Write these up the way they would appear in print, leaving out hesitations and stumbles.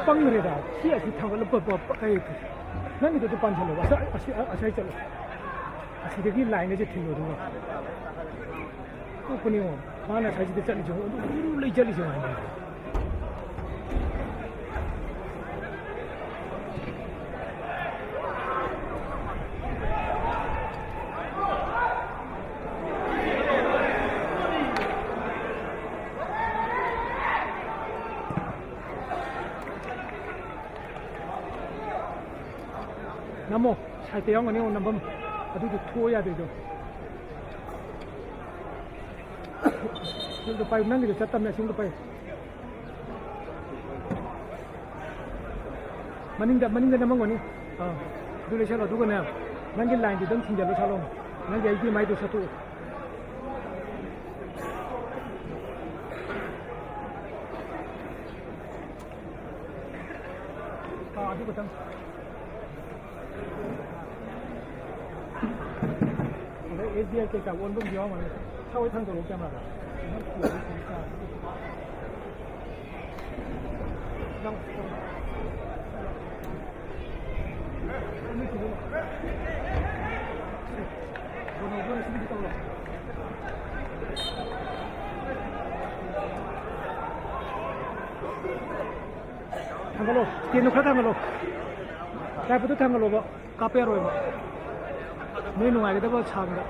빵그레다 시야시 타고를 뻗뻗 가이 나는 또 반찬로 와서 아시아 있잖아 아시대기 라인에 제 틀어도 또 보니요 마나 사지대 잘리죠 우르르 잘리죠 나무 살 때 영원히 오는 번 아주도 투어야 되죠. 지금도 빠이 난게 잤다며 지금도 빠이. 만인데 남은 거니. 둘이 셔가 누구냐? 난게 라인이 던 팀자로 살롱. 난게 이게 많이 도 사투. 아주 그당. SDI cái cả quân bông gió mà sau cái thằng tổ kem là thằng cái lô tiền nó khác thằng cái lô cái bữa thằng cái lô vợ cà phê rồi mà mấy người cái đó có chạm đó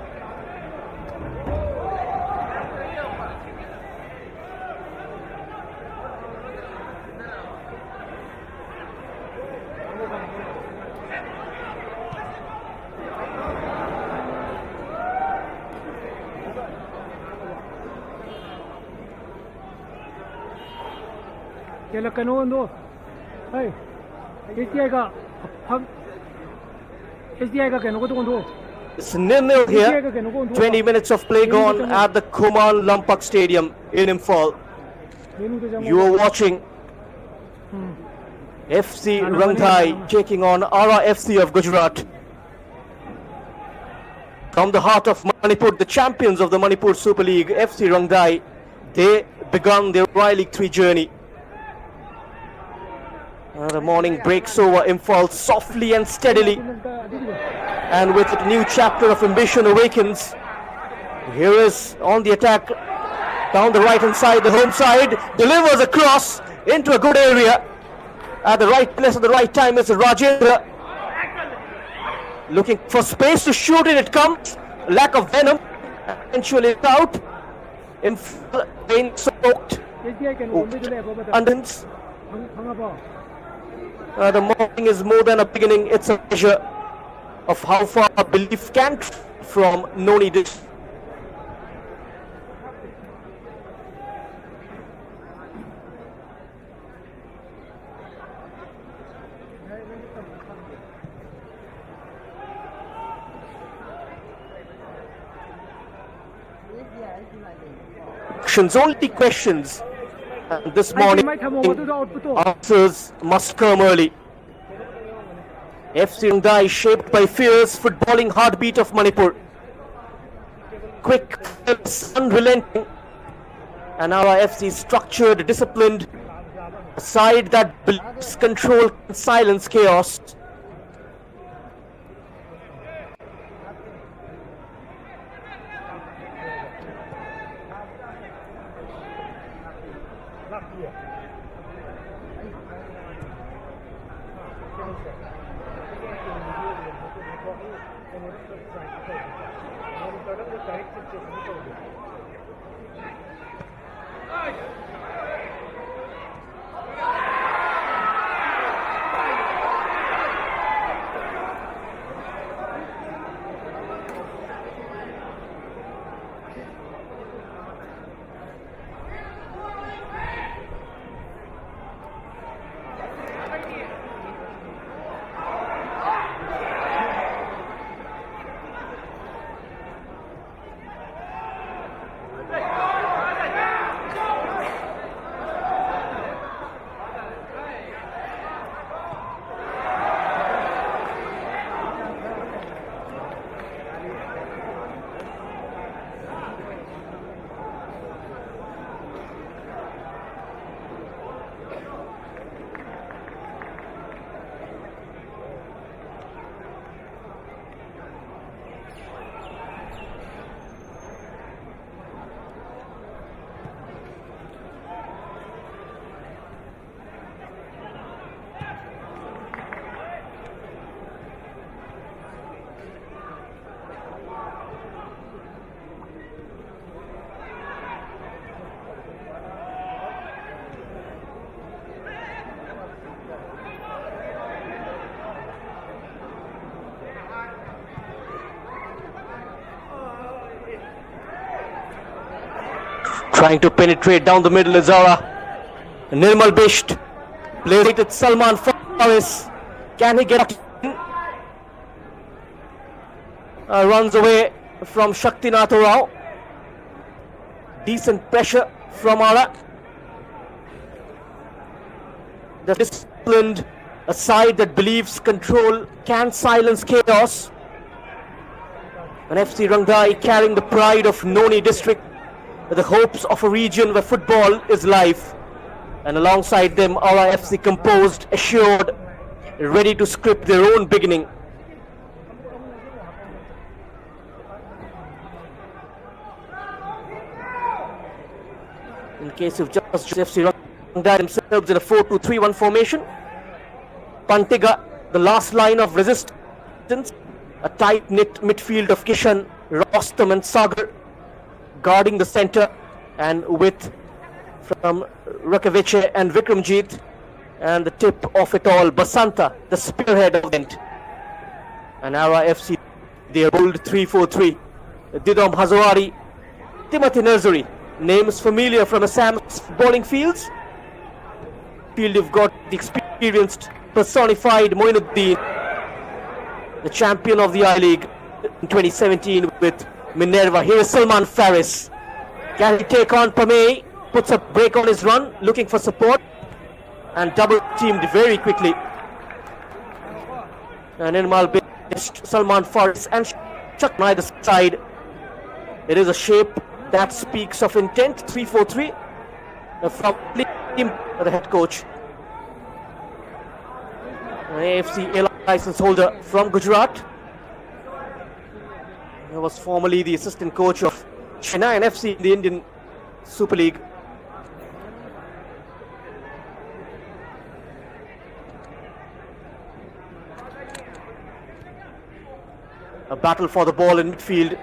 cái là cái nón đó, hey, SDI का cái nó có tuôn thôi. It's 0-0 here. 20 minutes of play gone at the Kumar Lampak Stadium in Imphal. You are watching FC Raengdai taking on RFC of Gujarat. From the heart of Manipur, the champions of the Manipur Super League, FC Raengdai, they begun their Royal League 3 journey. The morning breaks over Imphal softly and steadily. And with a new chapter of ambition awakens. Here is on the attack down the right hand side, the home side delivers a cross into a good area at the right place at the right time. Is Rajendra looking for space to shoot it. It comes, lack of venom, eventually it's out in rain soaked abundance. The morning is more than a beginning, it's a measure of how far belief can from no needed. Only questions, and this morning answers must come early. FC Raengdai shaped by fierce footballing heartbeat of Manipur. Quick, unrelenting, and our FC structured, disciplined, a side that believes control can silence chaos. Trying to penetrate down the middle is Zara. Nirmal Bisht plays it at Salman Faris. Can he get in? Runs away from Shaktinath Rao. Decent pressure from Ara. The disciplined, a side that believes control can silence chaos. And FC Raengdai carrying the pride of Noni district, with the hopes of a region where football is life. And alongside them, our FC composed, assured, ready to script their own beginning. In case of just FC Raengdai themselves in a 4-2-3-1 formation. Pantiga, the last line of resistance. A tight-knit midfield of Kishan, Rostam and Sagar guarding the centre, and with from Rakaviche and Vikramjit, and the tip of it all, Basanta, the spearhead of the end. And Ara FC, their bold 3-4-3. Didom Hazawari, Timothy Nursery, names familiar from Assam's bowling fields. Field you've got the experienced, personified Moinuddin, the champion of the I-League in 2017 with Minerva. Here is Salman Faris. Can he take on Pamey? Puts a break on his run, looking for support, and double teamed very quickly. And Nirmal Bisht, Salman Faris and Chuck on either side. It is a shape that speaks of intent. 3-4-3 from the head coach. AFC A license holder from Gujarat. He was formerly the assistant coach of Chennai FC in the Indian Super League. A battle for the ball in midfield.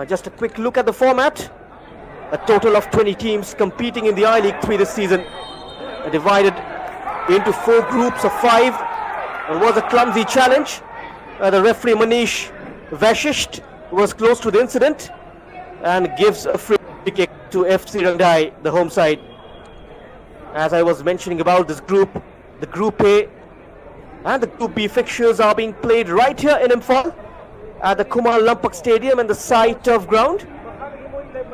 Just a quick look at the format. A total of 20 teams competing in the I-League 3 this season. Divided into 4 groups of 5. It was a clumsy challenge. The referee Manish Vashisht was close to the incident and gives a free kick to FC Raengdai, the home side. As I was mentioning about this group, the Group A and the Group B fixtures are being played right here in Imphal at the Kumar Lampak Stadium and the site of ground.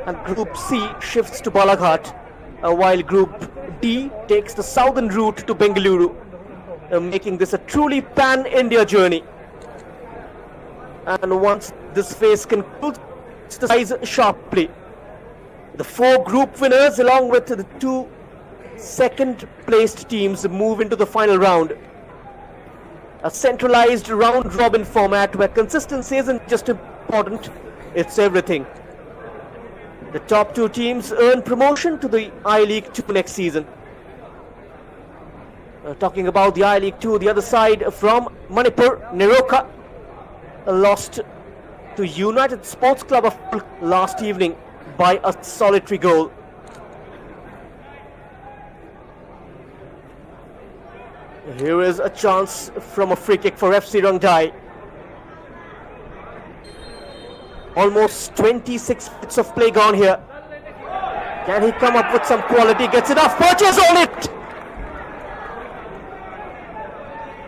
And Group C shifts to Balaghat, while Group D takes the southern route to Bengaluru, making this a truly pan-India journey. And once this phase concludes, the rise sharply. The 4 group winners along with the 2 second-placed teams move into the final round. A centralized round-robin format where consistency isn't just important, it's everything. The top 2 teams earn promotion to the I-League 2 next season. Talking about the I-League 2, the other side from Manipur, Neroka lost to United Sports Club of last evening by a solitary goal. Here is a chance from a free kick for FC Raengdai. Almost 26 minutes of play gone here. Can he come up with some quality? Gets enough purchase on it.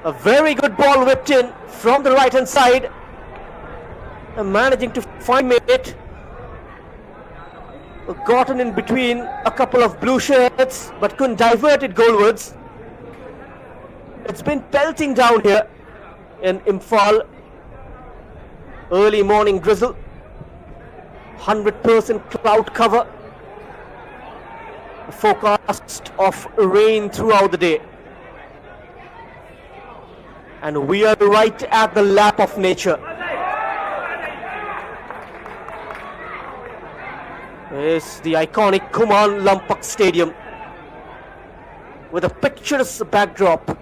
A very good ball whipped in from the right hand side. And managing to find it. Gotten in between a couple of blue shirts, but couldn't divert it goalwards. It's been pelting down here in Imphal. Early morning drizzle. 100% cloud cover. A forecast of rain throughout the day. And we are right at the lap of nature. Is the iconic Kumar Lampak Stadium with a picturesque backdrop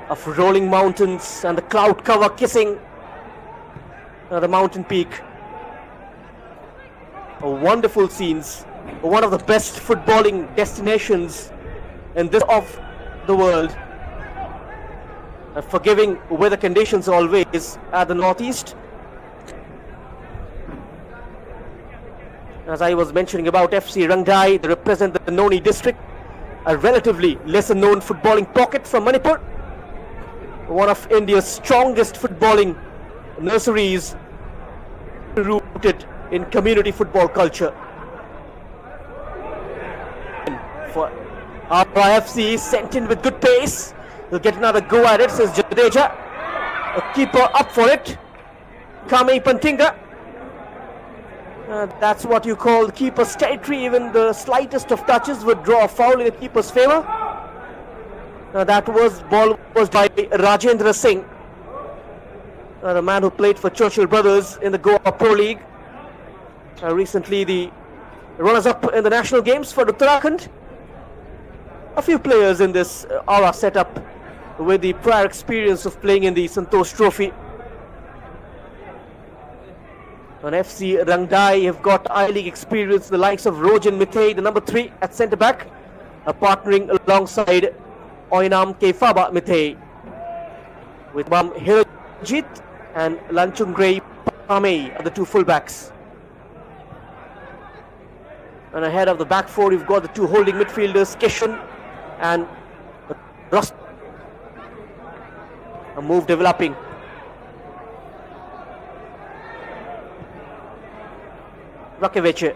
of rolling mountains and the cloud cover kissing the mountain peak. Wonderful scenes. One of the best footballing destinations in this of the world. Forgiving weather conditions always at the northeast. As I was mentioning about FC Raengdai, they represent the Noni district, a relatively lesser known footballing pocket from Manipur. One of India's strongest footballing nurseries, rooted in community football culture. For RFC, sent in with good pace. He'll get another go at it, says Jadeja. A keeper up for it. Kami Pantinga. That's what you call keeper's territory. Even the slightest of touches would draw a foul in the keeper's favor. That ball was by Rajendra Singh, the man who played for Churchill Brothers in the Goa Pro League. Recently the runners-up in the national games for Uttarakhand. A few players in this aura setup with the prior experience of playing in the Santosh Trophy. On FC Raengdai have got I-League experience, the likes of Rojan Mithai, the number 3 at centre-back, partnering alongside Oinam Kefaba Mithai, with Bam Hirajit and Lanchungray Pamei are the 2 full-backs. And ahead of the back 4, you've got the 2 holding midfielders, Kishan and Rust. A move developing. Rakevice,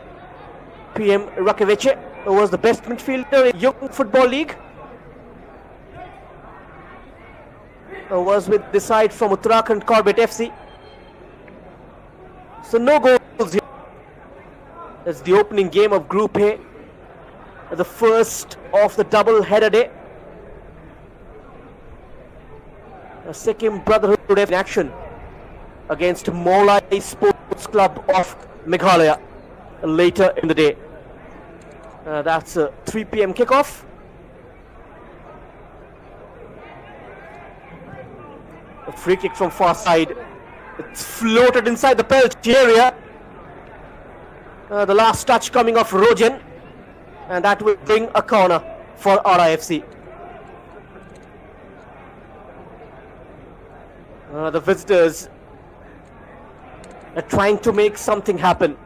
PM Rakevice, who was the best midfielder in Young Football League. Was with the side from Uttarakhand Corbett FC. So no goals here. It's the opening game of Group A, the first of the double-header day. Sikkim Brotherhood in action against Molai Sports Club of Meghalaya later in the day. That's a 3 p.m. kickoff. A free kick from far side. It's floated inside the penalty area. The last touch coming off Rojan, and that will bring a corner for RIFC. The visitors are trying to make something happen.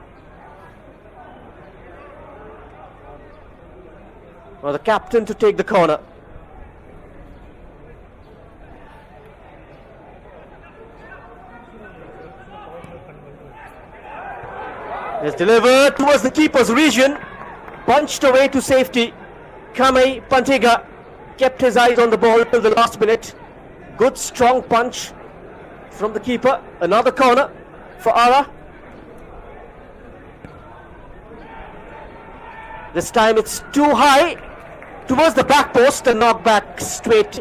The captain to take the corner. It's delivered towards the keeper's region, punched away to safety. Kamei Pantiga kept his eyes on the ball till the last minute. Good strong punch from the keeper. Another corner for Ara. This time it's too high towards the back post and knocked back straight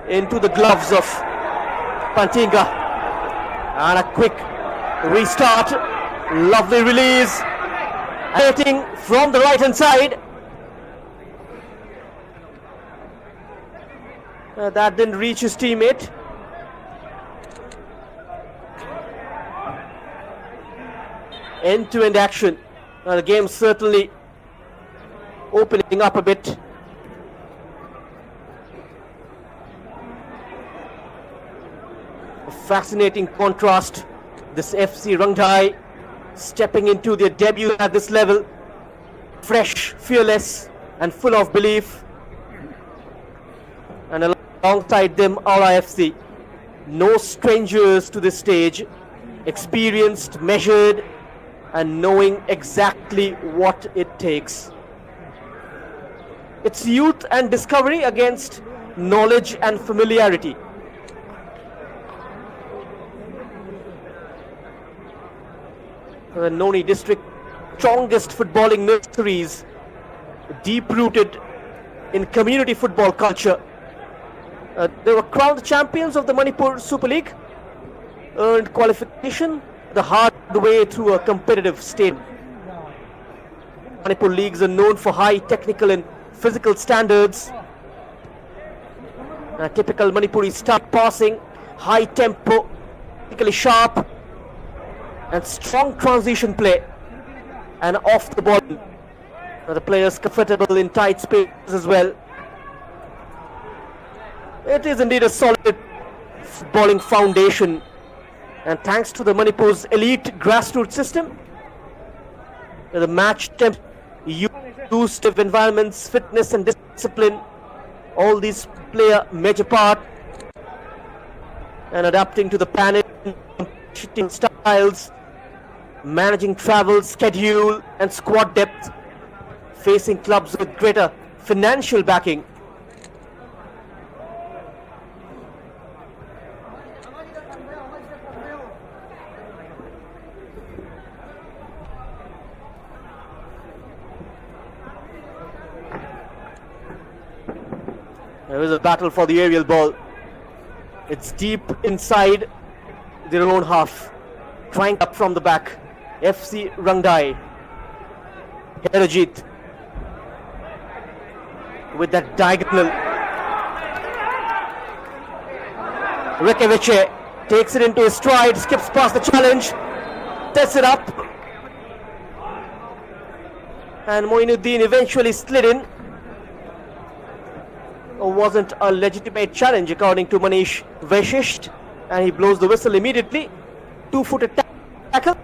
into the gloves of Pantinga. And a quick restart. Lovely release. Hitting from the right hand side. That didn't reach his teammate. End-to-end action. The game certainly opening up a bit. A fascinating contrast. This FC Raengdai stepping into their debut at this level. Fresh, fearless and full of belief. And alongside them RIFC. No strangers to this stage. Experienced, measured and knowing exactly what it takes. It's youth and discovery against knowledge and familiarity. The Noni district strongest footballing nurseries, deep-rooted in community football culture. They were crowned champions of the Manipur Super League, earned qualification the hard way through a competitive state. Manipur leagues are known for high technical and physical standards. Typical Manipuri start passing, high tempo, technically sharp, and strong transition play. And off the ball, the players comfortable in tight space as well. It is indeed a solid footballing foundation, and thanks to the Manipur's elite grassroots system, the match temp used of environments, fitness and discipline, all these play a major part, and adapting to the planet, competing styles, managing travel, schedule and squad depth, facing clubs with greater financial backing. There is a battle for the aerial ball. It's deep inside their own half. Trying up from the back. FC Raengdai. Herajit with that diagonal. Rekevice takes it into his stride, skips past the challenge, tests it up, and Moinuddin eventually slid in. Wasn't a legitimate challenge according to Manish Vaishist, and he blows the whistle immediately. 2-footed tackle.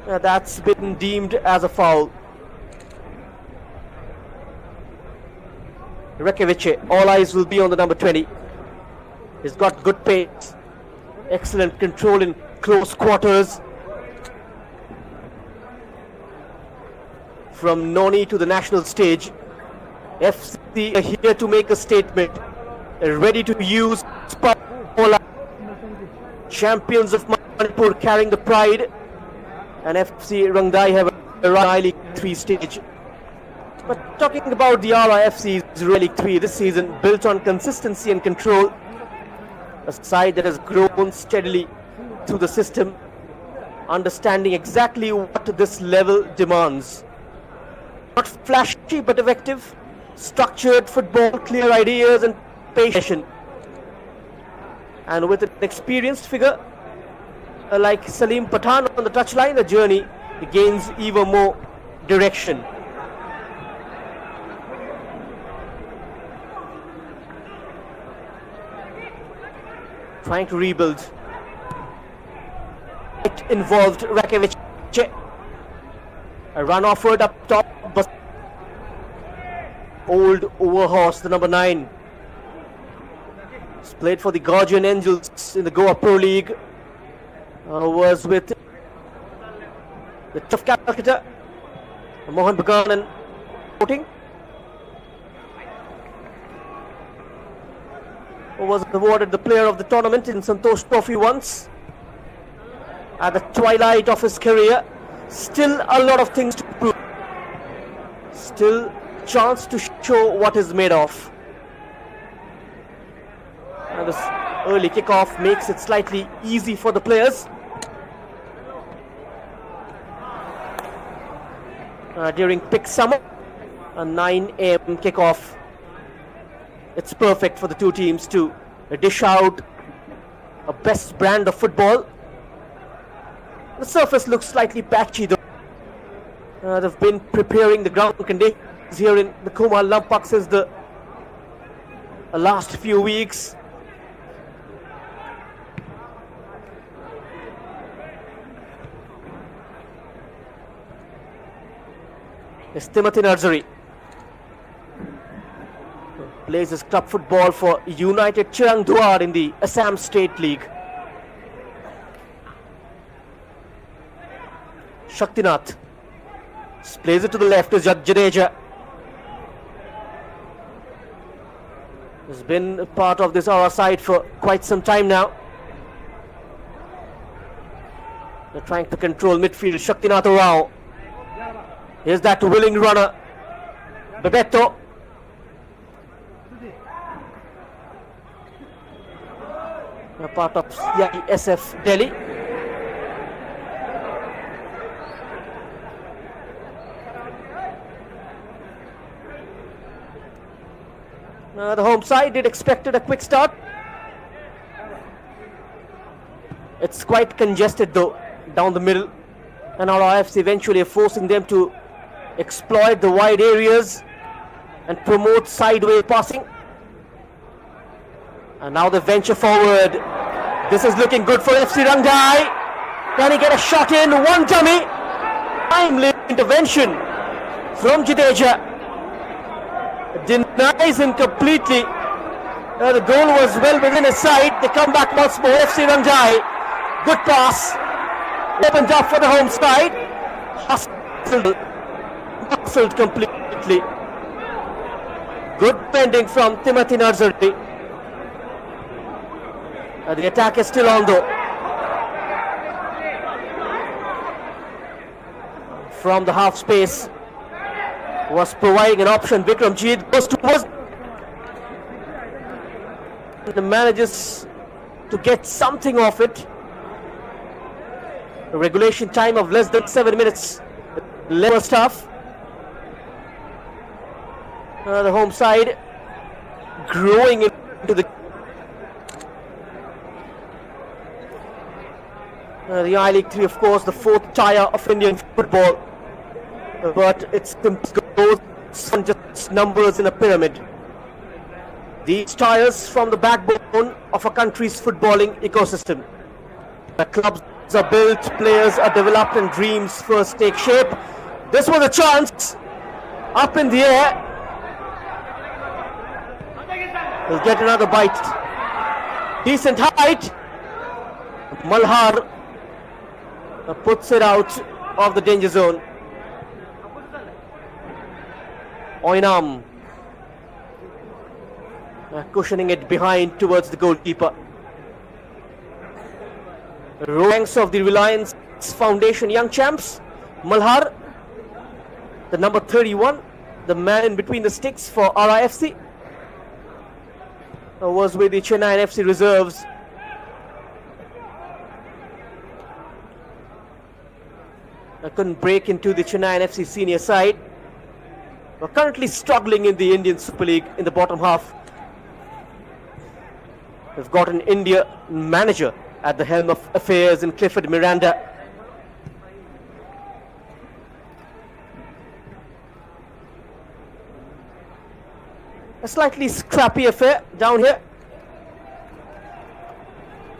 That's been deemed as a foul. Rekevice, all eyes will be on the number 20. He's got good pace, excellent control in close quarters. From Noni to the national stage, FC are here to make a statement, ready to use Paula. Champions of Manipur carrying the pride, and FC Raengdai have a League 3 stage. But talking about the RIFC's League 3 this season, built on consistency and control, a side that has grown steadily through the system, understanding exactly what this level demands. Not flashy but effective, structured football, clear ideas and patience. And with an experienced figure like Salim Pathan on the touchline, the journey gains even more direction. Trying to rebuild. It involved Rekevice. A run offered up top, but old overhorse, the number 9. He's played for the Guardian Angels in the Goa Pro League. Was with the Tough Calcutta, Mohan Bagan and Sporting. Was awarded the player of the tournament in Santosh Trophy once. At the twilight of his career, still a lot of things to prove. Still chance to show what is made of. And this early kickoff makes it slightly easy for the players. During peak summer, a 9 a.m. kickoff. It's perfect for the two teams to dish out a best brand of football. The surface looks slightly patchy though. They've been preparing the ground conditions here in the Kumar Lampak since the last few weeks. It's Timothy Nursery. Plays his club football for United Chirangduar in the Assam State League. Shaktinath plays it to the left to Jadeja. Has been a part of this our side for quite some time now. They're trying to control midfield. Shaktinath Rao. Here's that willing runner, Bebeto. A part of SF Delhi. The home side did expected a quick start. It's quite congested though down the middle, and our IFC eventually forcing them to exploit the wide areas and promote sideways passing. And now they venture forward. This is looking good for FC Raengdai. Can he get a shot in? One dummy. Timely intervention from Jadeja. Denies him completely. The goal was well within his sight. They come back once more. FC Raengdai. Good pass. Opened up for the home side. Hustled completely. Good bending from Timothy Narzari. The attack is still on though. From the half space was providing an option. Vikramjit goes towards and manages to get something off it. A regulation time of less than 7 minutes. Level stuff. The home side growing into the I-League 3, of course, the fourth tier of Indian football, but it's goes on just numbers in a pyramid. These tiers form the backbone of a country's footballing ecosystem. The clubs are built, players are developed, and dreams first take shape. This was a chance, up in the air. He'll get another bite. Decent height. Malhar puts it out of the danger zone. Oinam cushioning it behind towards the goalkeeper. Ranks of the Reliance Foundation Young Champs. Malhar, the number 31, the man in between the sticks for RIFC, was with the Chennai FC reserves. Couldn't break into the Chennai FC senior side. We're currently struggling in the Indian Super League in the bottom half. We've got an India manager at the helm of affairs in Clifford Miranda. A slightly scrappy affair down here,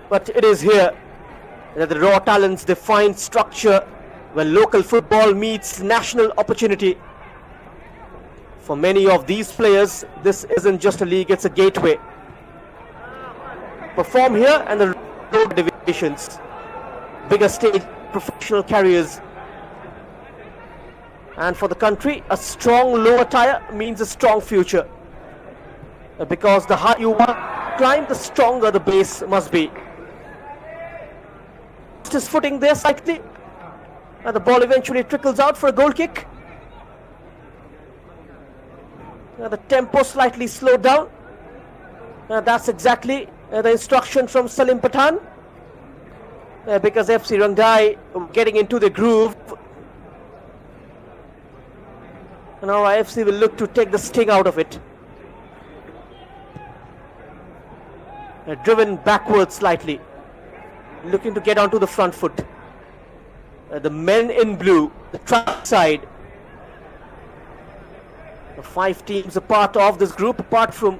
but it is here that the raw talents define structure, where local football meets national opportunity. For many of these players, this isn't just a league, it's a gateway. Perform here and the road divisions, bigger stage professional careers. And for the country, a strong lower tier means a strong future. Because the higher you climb, the stronger the base must be. His footing there slightly, and the ball eventually trickles out for a goal kick. The tempo slightly slowed down. That's exactly the instruction from Salim Pathan. Because FC Raengdai getting into the groove. Now FC will look to take the sting out of it. Driven backwards slightly, looking to get onto the front foot. The men in blue, the track side. The 5 teams are part of this group, apart from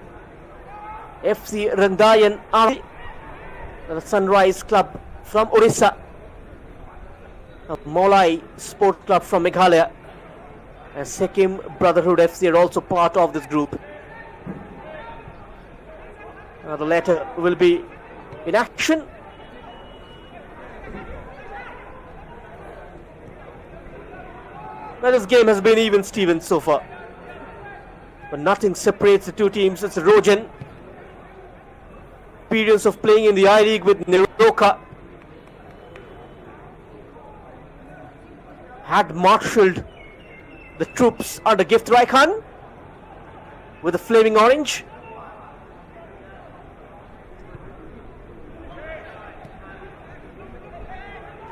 FC Raengdai and Army, the Sunrise Club from Orissa, Molai Sport Club from Meghalaya, and Sikkim Brotherhood FC are also part of this group. The latter will be in action. Well, this game has been even Steven so far, but nothing separates the two teams. It's Rojan. Experience of playing in the I-League with Niroka had marshalled the troops under Gift Raikhan with the flaming orange.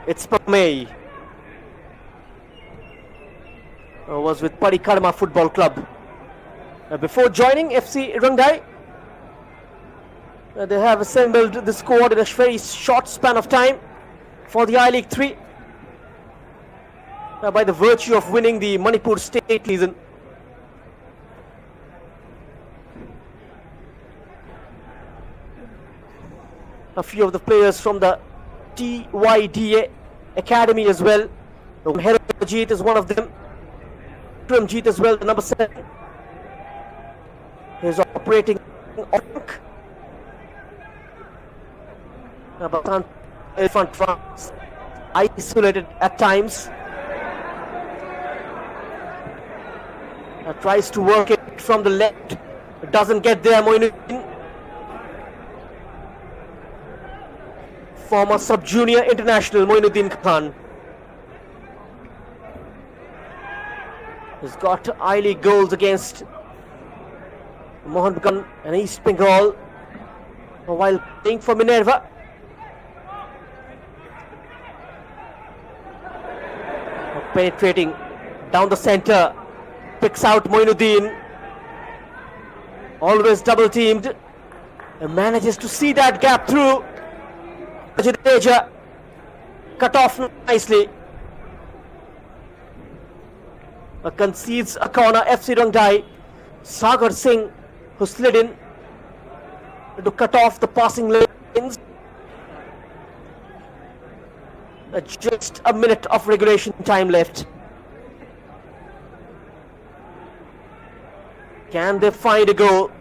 It's Pamay. Was with Parikarma Football Club. Before joining FC Raengdai, they have assembled the squad in a very short span of time for the I-League 3 by the virtue of winning the Manipur State season. a few of the players from the TYDA Academy as well. Herajit is one of them. Ramjeet as well, the number 7. He's operating on front, isolated at times. Tries to work it from the left. It doesn't get there. Moinuddin, former sub-junior international Moinuddin Khan. He's got I-League goals against Mohan Bagan and East Bengal while playing for Minerva. Penetrating down the centre, picks out Moinuddin, always double teamed, and manages to see that gap through. Jadeja cut off nicely. Concedes a corner. FC Raengdai, Sagar Singh, who slid in to cut off the passing lanes. Just a minute of regulation time left. Can they find a goal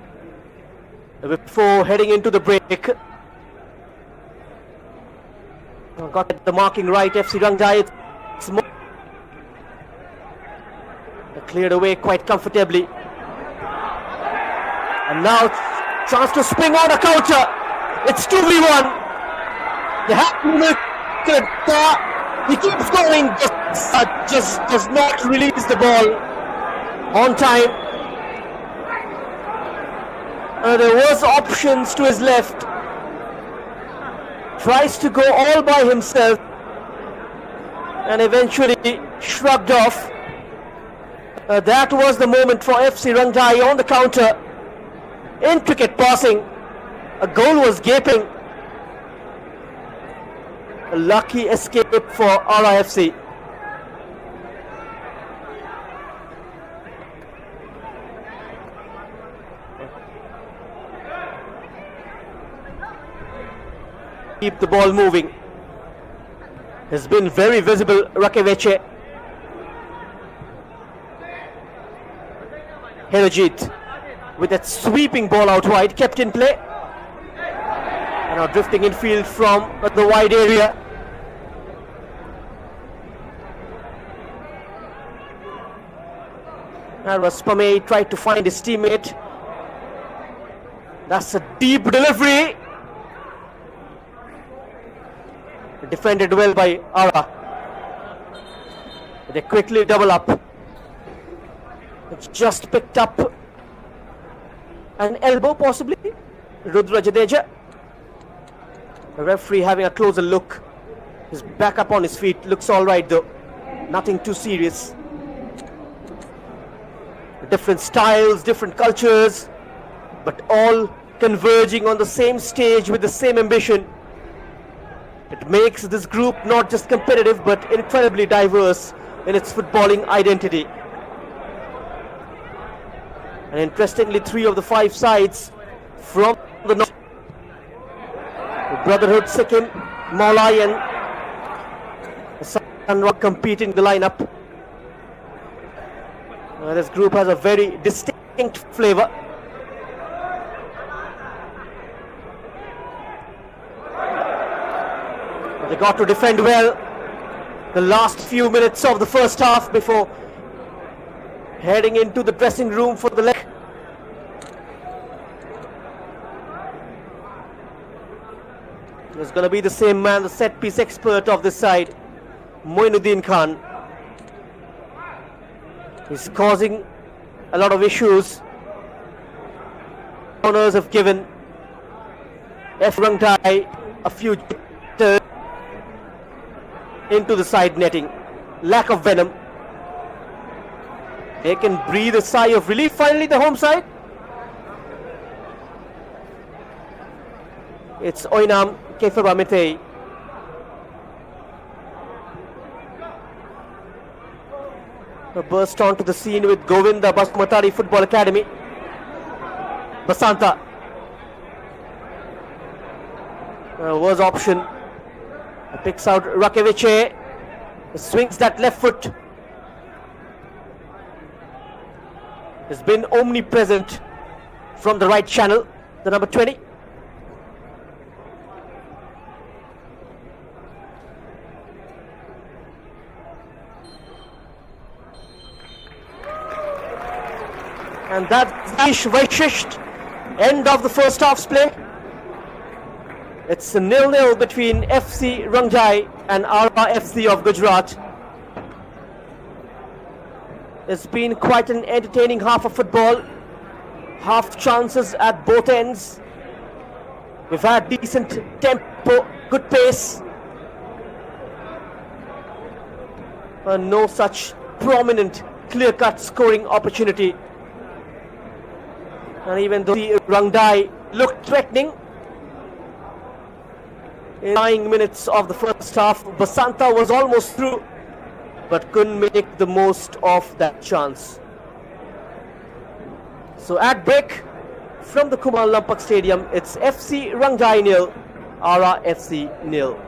before heading into the break? Got the marking right. FC Raengdai. Cleared away quite comfortably. And now chance to swing on a counter. It's 2v1. They have to make it. He keeps going. Just does not release the ball on time. There was options to his left. Tries to go all by himself. And eventually shrugged off. That was the moment for FC Raengdai on the counter. Intricate passing. A goal was gaping. A lucky escape for RIFC. Keep the ball moving. Has been very visible, Rakeveche. Herajit with that sweeping ball out wide, kept in play. And now drifting infield from the wide area. And Raspame tried to find his teammate. That's a deep delivery. Defended well by Ara. They quickly double up. It's just picked up an elbow possibly. Rudra Jadeja. The referee having a closer look. He's back up on his feet. Looks alright though. Nothing too serious. Different styles, different cultures, but all converging on the same stage with the same ambition. It makes this group not just competitive but incredibly diverse in its footballing identity. And interestingly, 3 of the 5 sides from the north, Brotherhood Sikkim, Maulai and Sunrock compete in the lineup. This group has a very distinct flavor. They got to defend well the last few minutes of the first half before heading into the dressing room for the leg. It's going to be the same man, the set piece expert of this side, Moinuddin Khan. He's causing a lot of issues. Corners have given FC Raengdai a few into the side netting. Lack of venom. They can breathe a sigh of relief. Finally, the home side. It's Oinam Kefaba Mitei. Burst onto the scene with Govinda Basmatari Football Academy. Basanta. was option. Picks out Rakevice, swings that left foot. Has been omnipresent from the right channel, the number 20. And that's Vaishist, end of the first half's play. It's a 0-0 between FC Raengdai and RFC of Gujarat. It's been quite an entertaining half of football. Half chances at both ends. We've had decent tempo, good pace. No such prominent, clear-cut scoring opportunity. And even though the Raengdai looked threatening, in 9 minutes of the first half, Basanta was almost through, but couldn't make the most of that chance. So at break from the Kumar Lampak Stadium, it's FC Raengdai 0, RFC 0.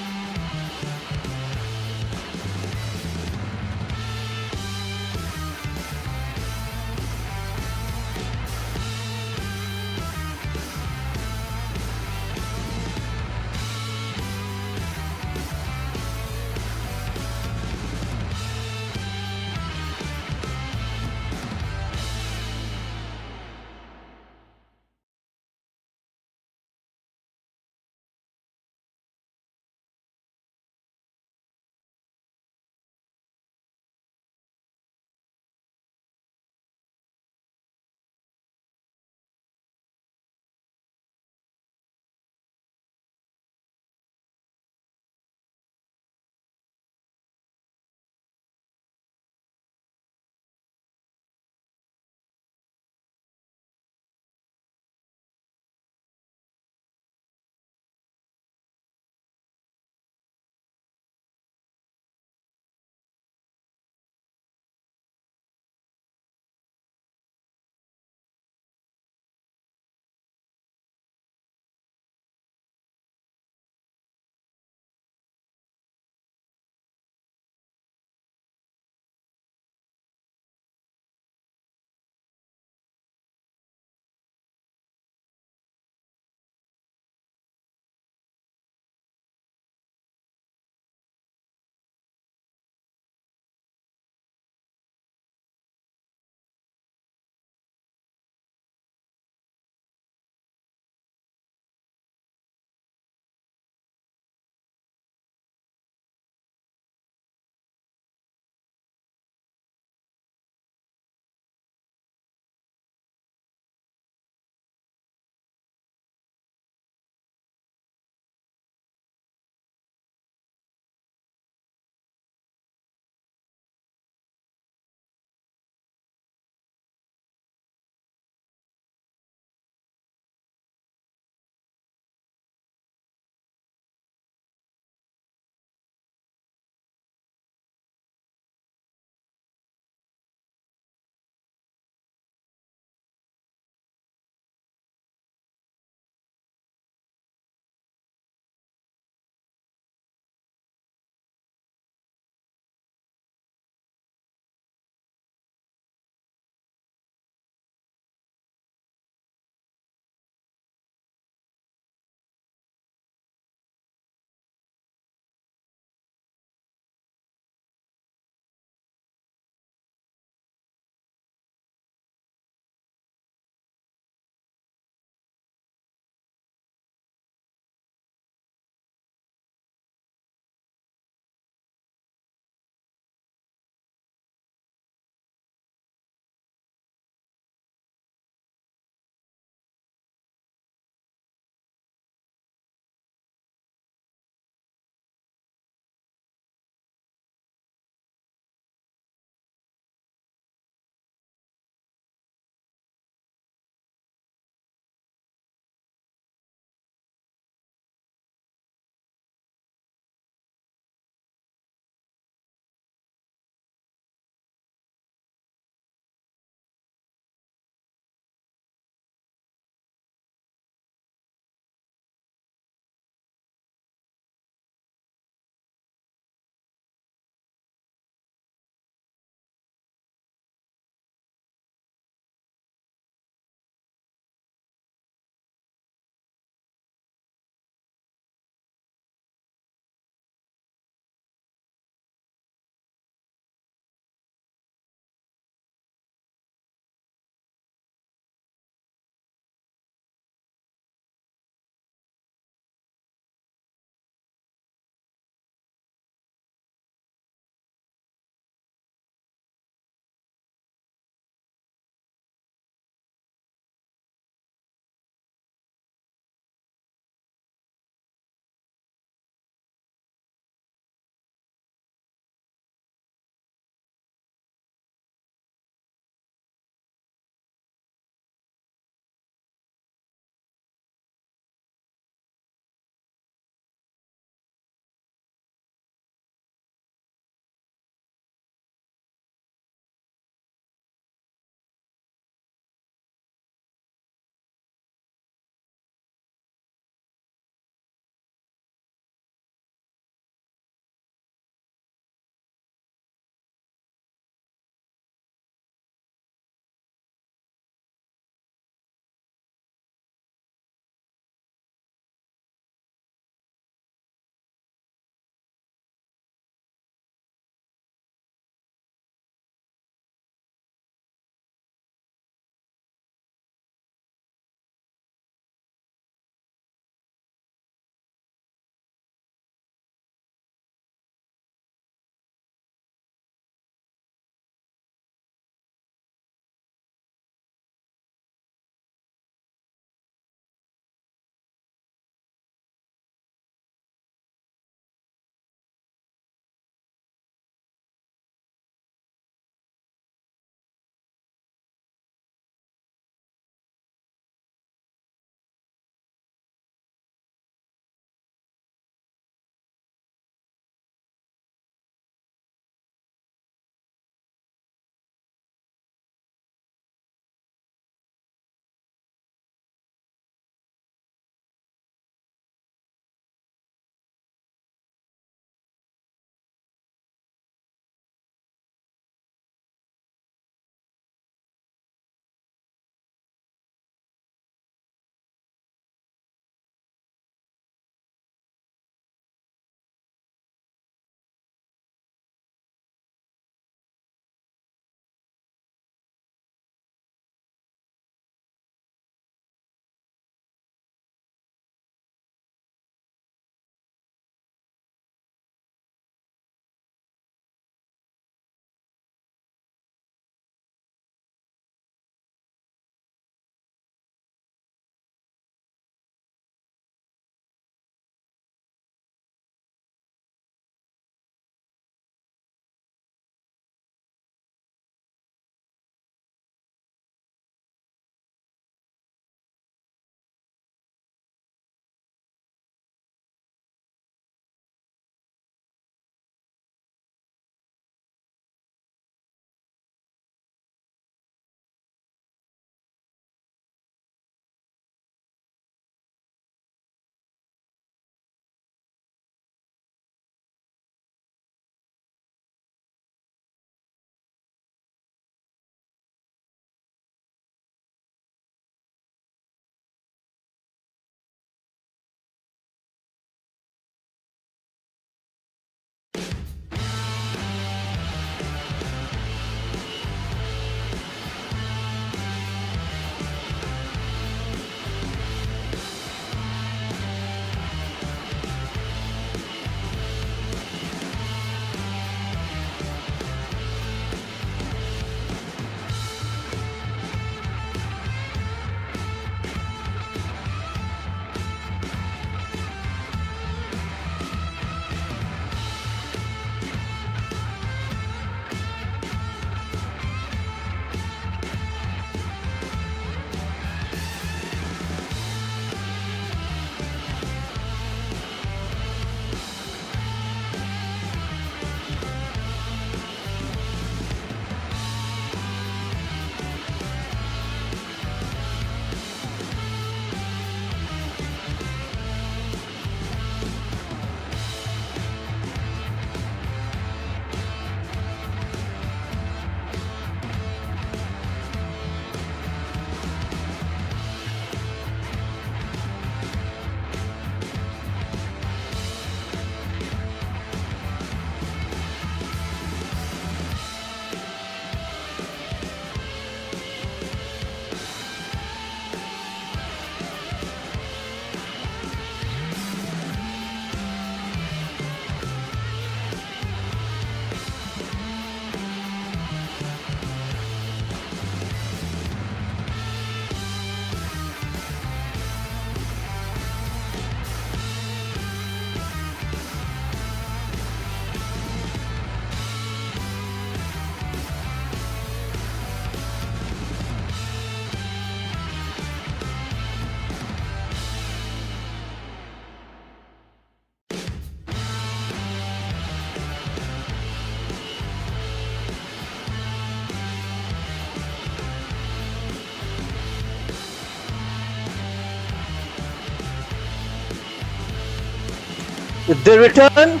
They return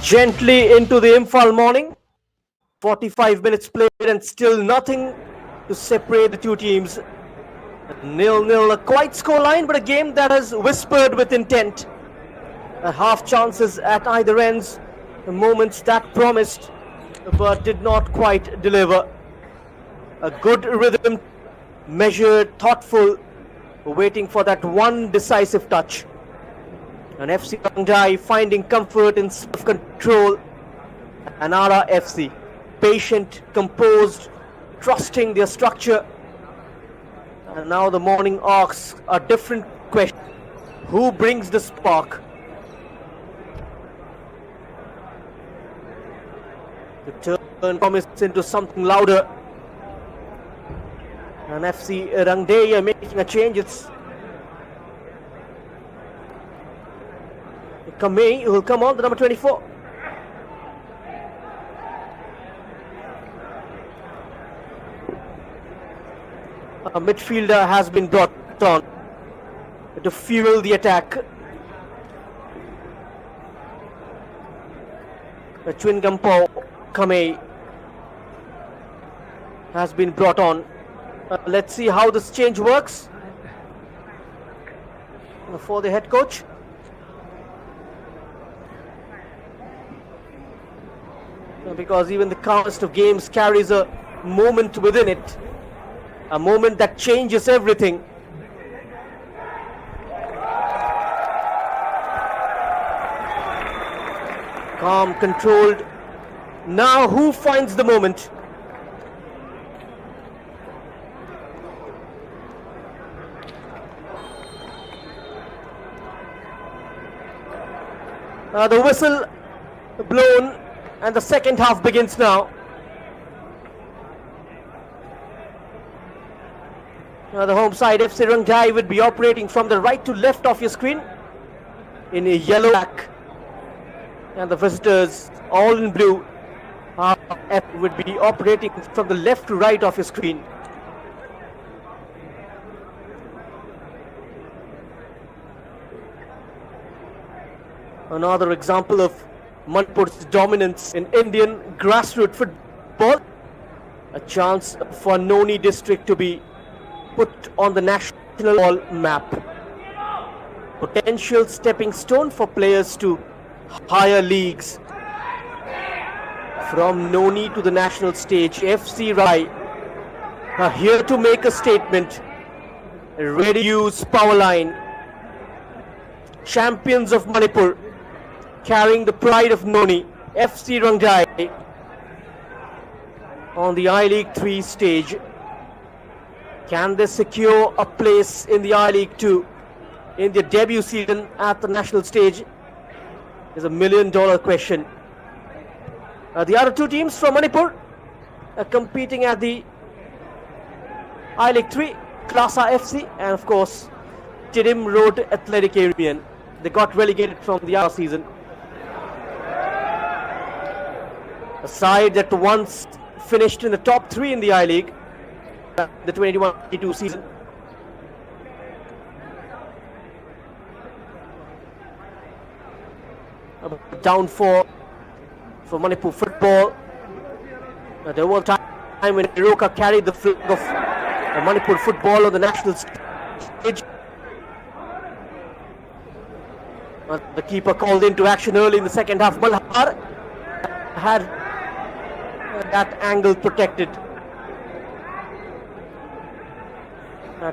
gently into the Imphal morning. 45 minutes played and still nothing to separate the two teams. 0-0, a quiet scoreline, but a game that has whispered with intent. Half chances at either ends, moments that promised but did not quite deliver. A good rhythm, measured, thoughtful, waiting for that one decisive touch. And FC Raengdai finding comfort in self-control. And Ara FC, patient, composed, trusting their structure. And now the morning asks a different question. Who brings the spark? The turn promises into something louder. And FC Raengdai are making a change. It's Kamei who will come on, the number 24. A midfielder has been brought on to fuel the attack. The Chwingampo Kamei has been brought on. Let's see how this change works for the head coach. Because even the calmest of games carries a moment within it, a moment that changes everything. Calm, controlled. Now who finds the moment? The whistle blown and the second half begins now. The home side FC Raengdai would be operating from the right to left of your screen in a yellow black, and the visitors all in blue would be operating from the left to right of your screen. Another example of Manipur's dominance in Indian grassroots football. A chance for Noni district to be put on the national ball map. Potential stepping stone for players to higher leagues. From Noni to the national stage, FC Rai are here to make a statement. Ready to use power line. Champions of Manipur, carrying the pride of Noni, FC Raengdai on the I-League 3 stage. Can they secure a place in the I-League 2 in their debut season at the national stage? Is a $1 million question. The other two teams from Manipur are competing at the I-League 3, Klasa FC and of course Tidim Road Athletic Union. They got relegated from the other season. A side that once finished in the top 3 in the I-League, the 21-22 season. Down for Manipur football. There was a time when Iroka carried the flag of Manipur football on the national stage. The keeper called into action early in the second half. Malhar had that angle protected.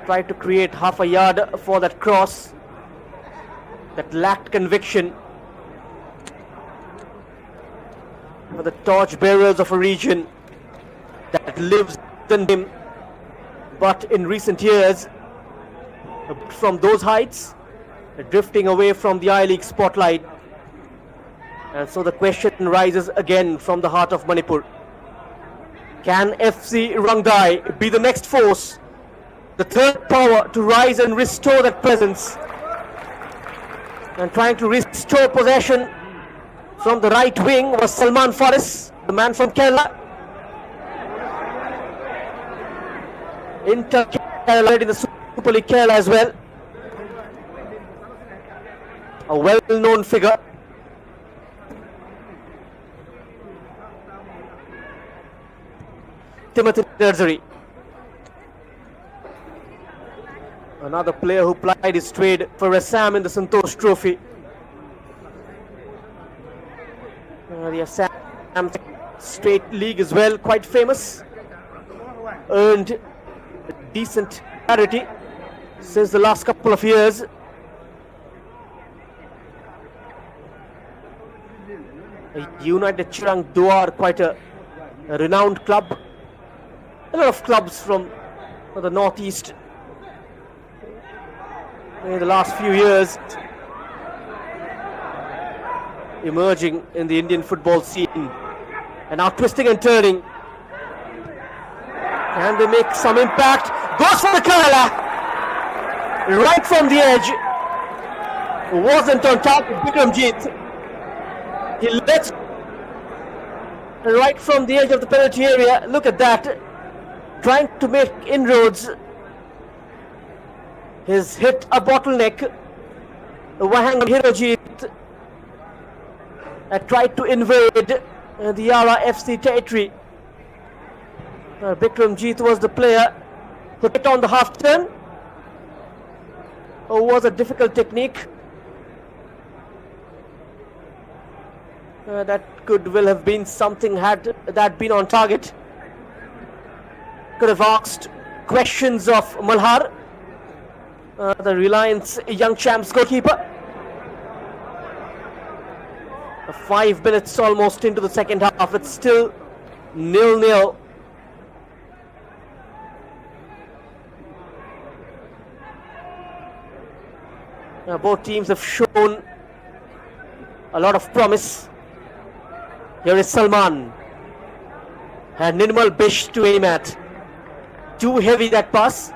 Tried to create half a yard for that cross that lacked conviction. For the torch bearers of a region that lives in him, but in recent years, from those heights, drifting away from the I-League spotlight. And so the question rises again from the heart of Manipur. Can FC Raengdai be the next force, the third power to rise and restore that presence? And trying to restore possession from the right wing was Salman Faris, the man from Kerala. Inter Kerala in the Super League Kerala as well. A well-known figure. Timothy Nursery. Another player who plied his trade for Assam in the Santosh Trophy. The Assam State League as well, quite famous. Earned decent parity since the last couple of years. United Chirang Duar, quite a renowned club. A lot of clubs from the northeast in the last few years emerging in the Indian football scene. And now twisting and turning. Can they make some impact? Goes for the Kerala. Right from the edge. Wasn't on top of Bikramjit. He lets right from the edge of the penalty area. Look at that. Trying to make inroads. He's hit a bottleneck. Wahang Hirojit tried to invade the Yara FC territory. Bikramjit was the player who hit on the half turn. Was a difficult technique. That could well have been something had that been on target. Could have asked questions of Malhar, the Reliance Young Champs goalkeeper. 5 minutes almost into the second half. It's still 0-0. Both teams have shown a lot of promise. Here is Salman. And Nirmal Bish to aim at. Too heavy that pass.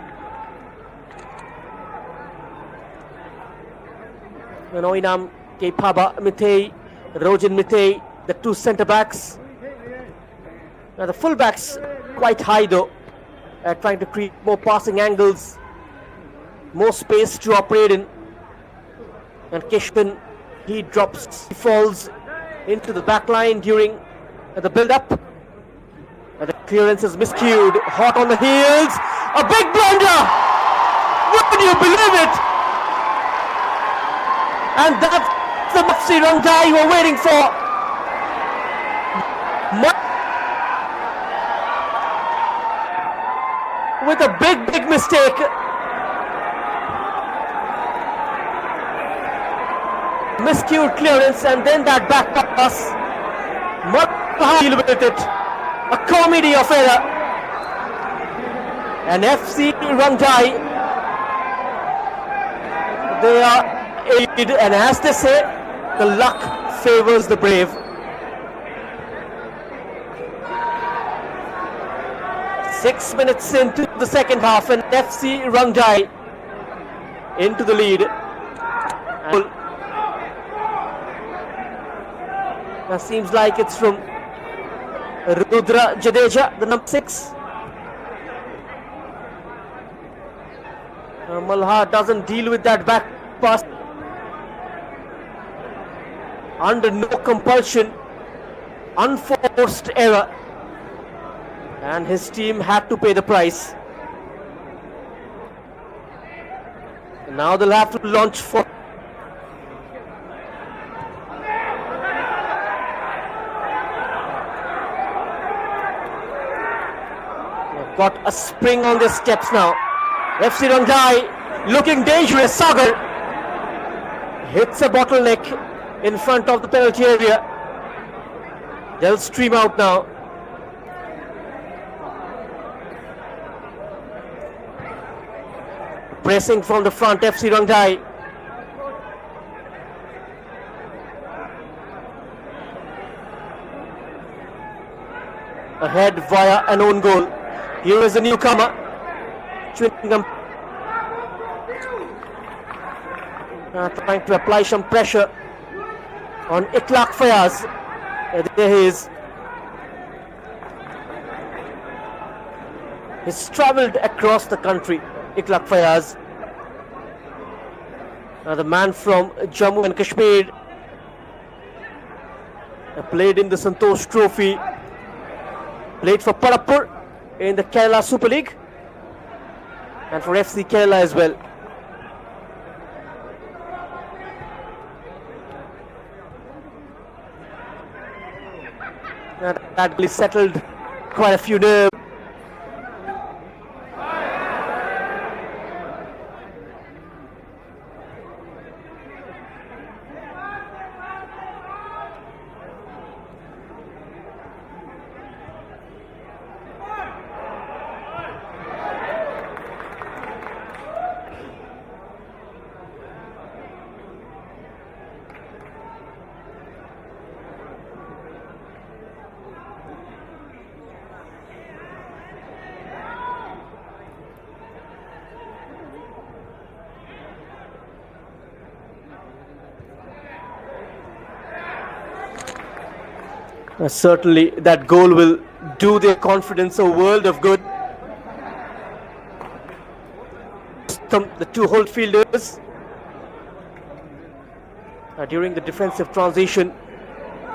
Oinam Kepaba Mitei, Rojin Mitei, the two centre backs. The full backs quite high though, trying to create more passing angles, more space to operate in. And Kishman, he falls into the back line during the build-up. The clearance is miscued, hot on the heels. A big blunder! Would you believe it? And that's the FC Raengdai you were waiting for. With a big mistake. Miscued clearance and then that back pass. Malhar deal with it. A comedy of error. And FC Raengdai, they are aided, and as they say, the luck favors the brave. Six minutes into the second half and FC Raengdai into the lead. That seems like it's from Rudra Jadeja, the number 6. Malhar doesn't deal with that back pass. Under no compulsion, unforced error. And his team had to pay the price. And now they'll have to launch for got a spring on their steps now. FC Raengdai looking dangerous. Sagar hits a bottleneck in front of the penalty area. They'll stream out now. Pressing from the front, FC Raengdai. Ahead via an own goal. Here is the newcomer, Chewingham, trying to apply some pressure on Ikhlaq Fayaz. There he is. He's travelled across the country, Ikhlaq Fayaz. The man from Jammu and Kashmir, played in the Santosh Trophy, played for Parapur, in the Kerala Super League and for FC Kerala as well. And that really settled quite a few nerves. Certainly that goal will do their confidence a world of good. The two hold fielders during the defensive transition,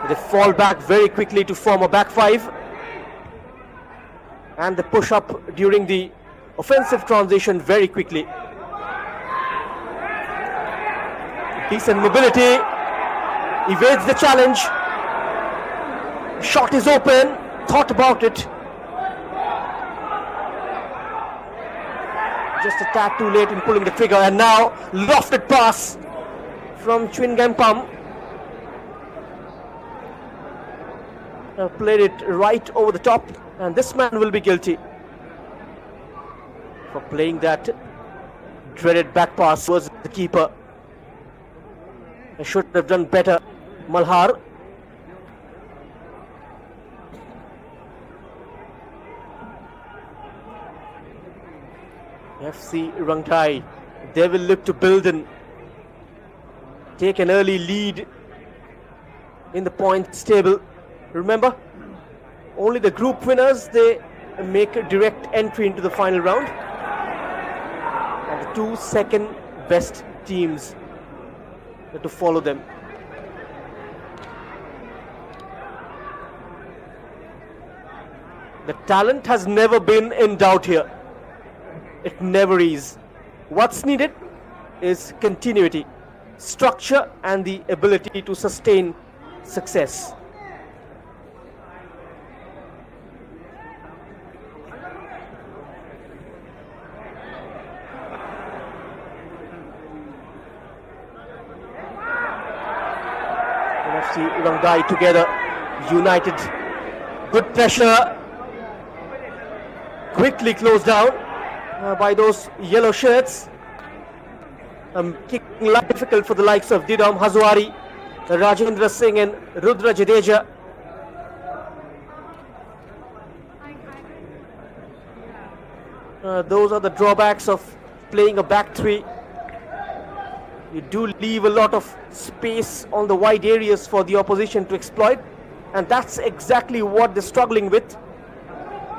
they fall back very quickly to form a back five, and they push up during the offensive transition very quickly. Decent mobility, evades the challenge. Shot is open, thought about it. Just a tad too late in pulling the trigger, and now lofted pass from Chwingampam. Played it right over the top, and this man will be guilty for playing that dreaded back pass towards the keeper. He should have done better, Malhar. FC Raengdai, they will look to build and take an early lead in the points table. Remember, only the group winners, they make a direct entry into the final round, and the two second best teams to follow them. The talent has never been in doubt here. It never is. What's needed is continuity, structure, and the ability to sustain success. FC Raengdai together, united. Good pressure. Quickly closed down by those yellow shirts. Kicking life difficult for the likes of Didam Hazwari, Rajendra Singh and Rudra Jadeja. Those are the drawbacks of playing a back three. You do leave a lot of space on the wide areas for the opposition to exploit, and that's exactly what they're struggling with.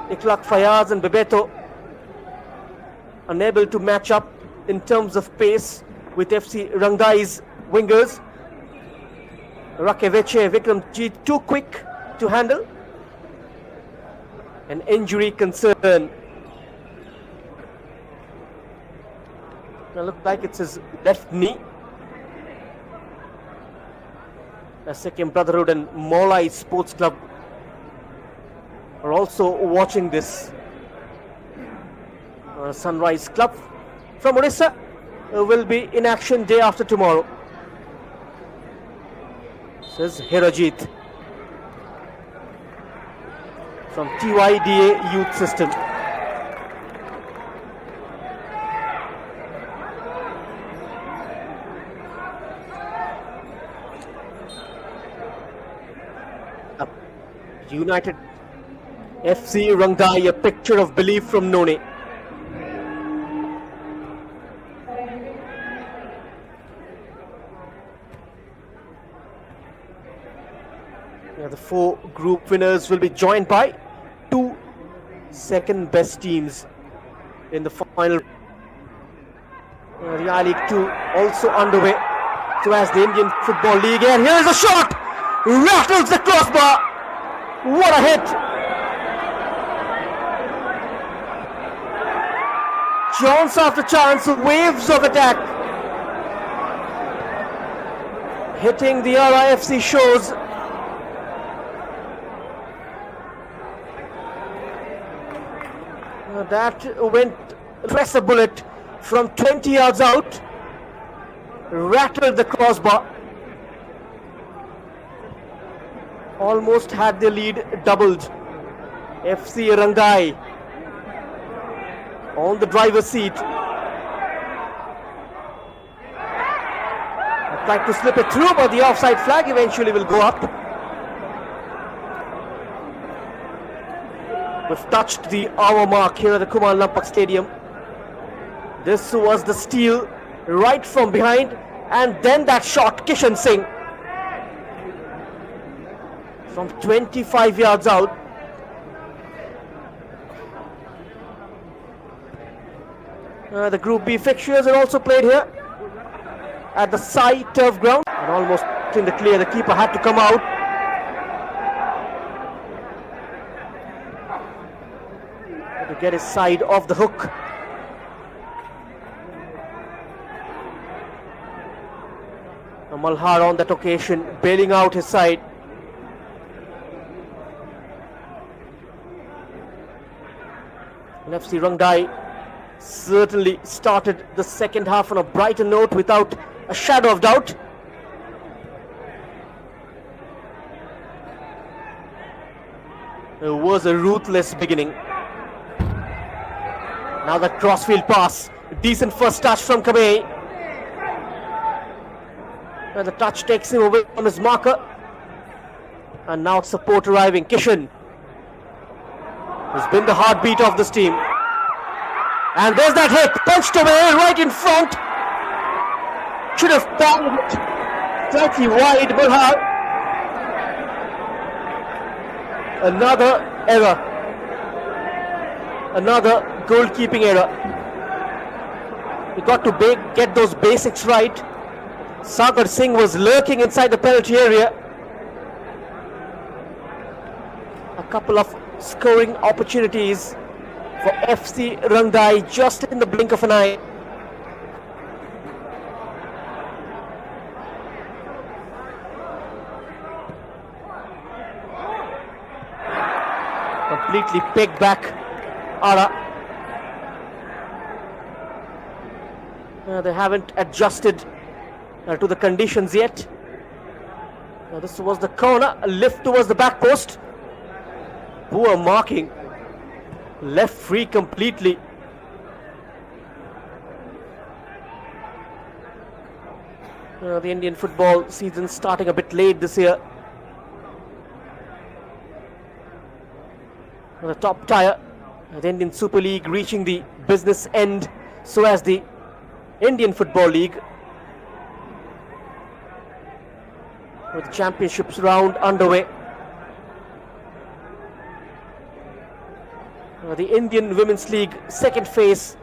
Ikhlaq Fayaz and Bebeto unable to match up in terms of pace with FC Raengdai's wingers. Rakeveche Vikramjit too quick to handle. An injury concern. It looks like it's his left knee. The Sikkim Brotherhood and Molai Sports Club are also watching this. Sunrise Club from Odisha will be in action day after tomorrow, says Hirajit from TYDA Youth System. United FC Raengdai, a picture of belief from Noni. The four group winners will be joined by two second best teams in the final. The I-League 2 also underway, so as the Indian Football League. And here is a shot! Rattles the crossbar! What a hit! Chance after chance, waves of attack. Hitting the RIFC shores. That went press a bullet from 20 yards out. Rattled the crossbar. Almost had the lead doubled. FC Raengdai on the driver's seat. Tried to slip it through, but the offside flag eventually will go up. We've touched the hour mark here at the Kumar Lampak Stadium. This was the steal right from behind, and then that shot, Kishan Singh, from 25 yards out. The Group B fixtures are also played here at the Sai turf ground, and almost in the clear. The keeper had to come out. To get his side off the hook. Malhar on that occasion bailing out his side. And FC Raengdai certainly started the second half on a brighter note without a shadow of doubt. It was a ruthless beginning. Now that crossfield pass, decent first touch from Kamei. And the touch takes him away from his marker. And now support arriving. Kishan has been the heartbeat of this team. And there's that hit, punched away right in front. Should have parried it slightly wide, Malhar. Another error. Another goalkeeping error. You got to get those basics right. Sagar Singh was lurking inside the penalty area. A couple of scoring opportunities for FC Raengdai just in the blink of an eye. Completely pegged back Ara. They haven't adjusted to the conditions yet. This was the corner, a lift towards the back post. Poor marking. Left free completely. The Indian football season starting a bit late this year. The top tier, the Indian Super League reaching the business end, so as the Indian Football League, with the championships round underway. The Indian Women's League second phase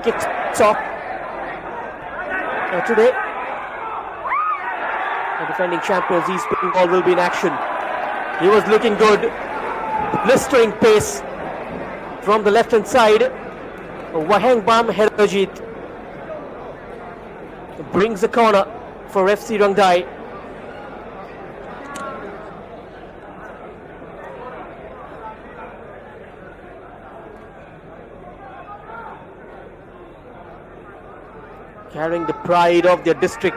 kicks off today. The defending champions East Bengal will be in action. He was looking good. Blistering pace from the left hand side. Wahengbam Herajit brings the corner for FC Raengdai. Carrying the pride of their district,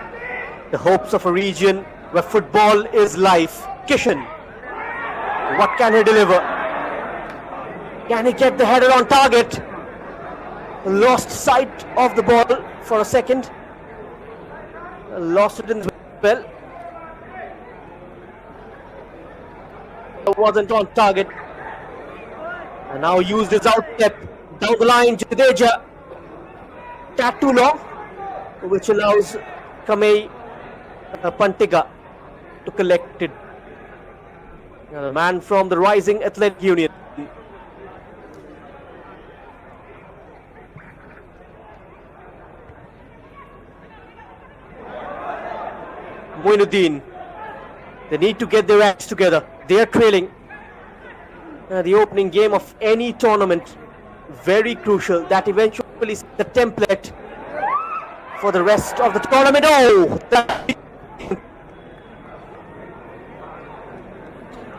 the hopes of a region where football is life. Kishan, what can he deliver? Can he get the header on target? Lost sight of the ball for a second. Lost it in the well. Wasn't on target. And now used his outstep down the line. Jadeja. Tap too long, which allows Kamei Pantiga to collect it. The man from the Rising Athletic Union. Moinuddin. They need to get their acts together. They are trailing. The opening game of any tournament very crucial. That eventually set the template for the rest of the tournament. Oh, that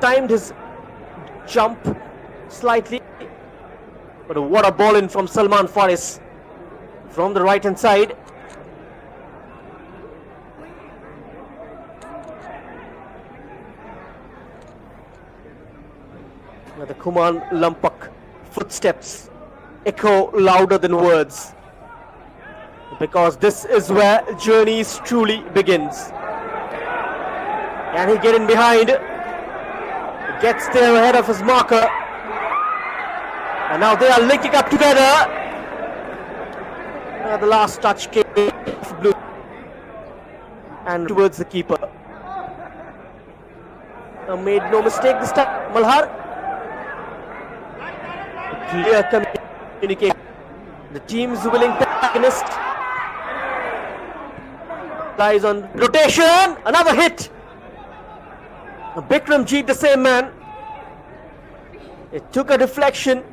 timed his jump slightly, but what a ball in from Salman Faris from the right hand side. The Kuman Lampak footsteps echo louder than words, because this is where journeys truly begins. Can he get in behind? Gets there ahead of his marker, and now they are linking up together. The last touch came off blue and towards the keeper. Made no mistake this time, Malhar. Clear communication. The team's willing protagonist lies on rotation. Another hit. Bikramjeet, the same man. It took a deflection.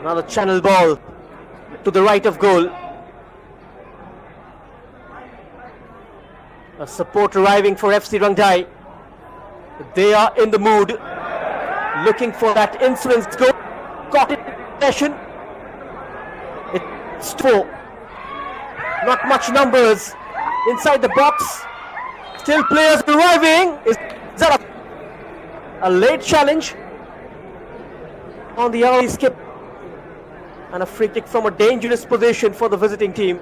Another channel ball to the right of goal. A support arriving for FC Raengdai. They are in the mood, looking for that insurance goal. Caught in possession. It's 4. Not much numbers inside the box. Still players arriving. Is that a late challenge on the early skip? And a free kick from a dangerous position for the visiting team.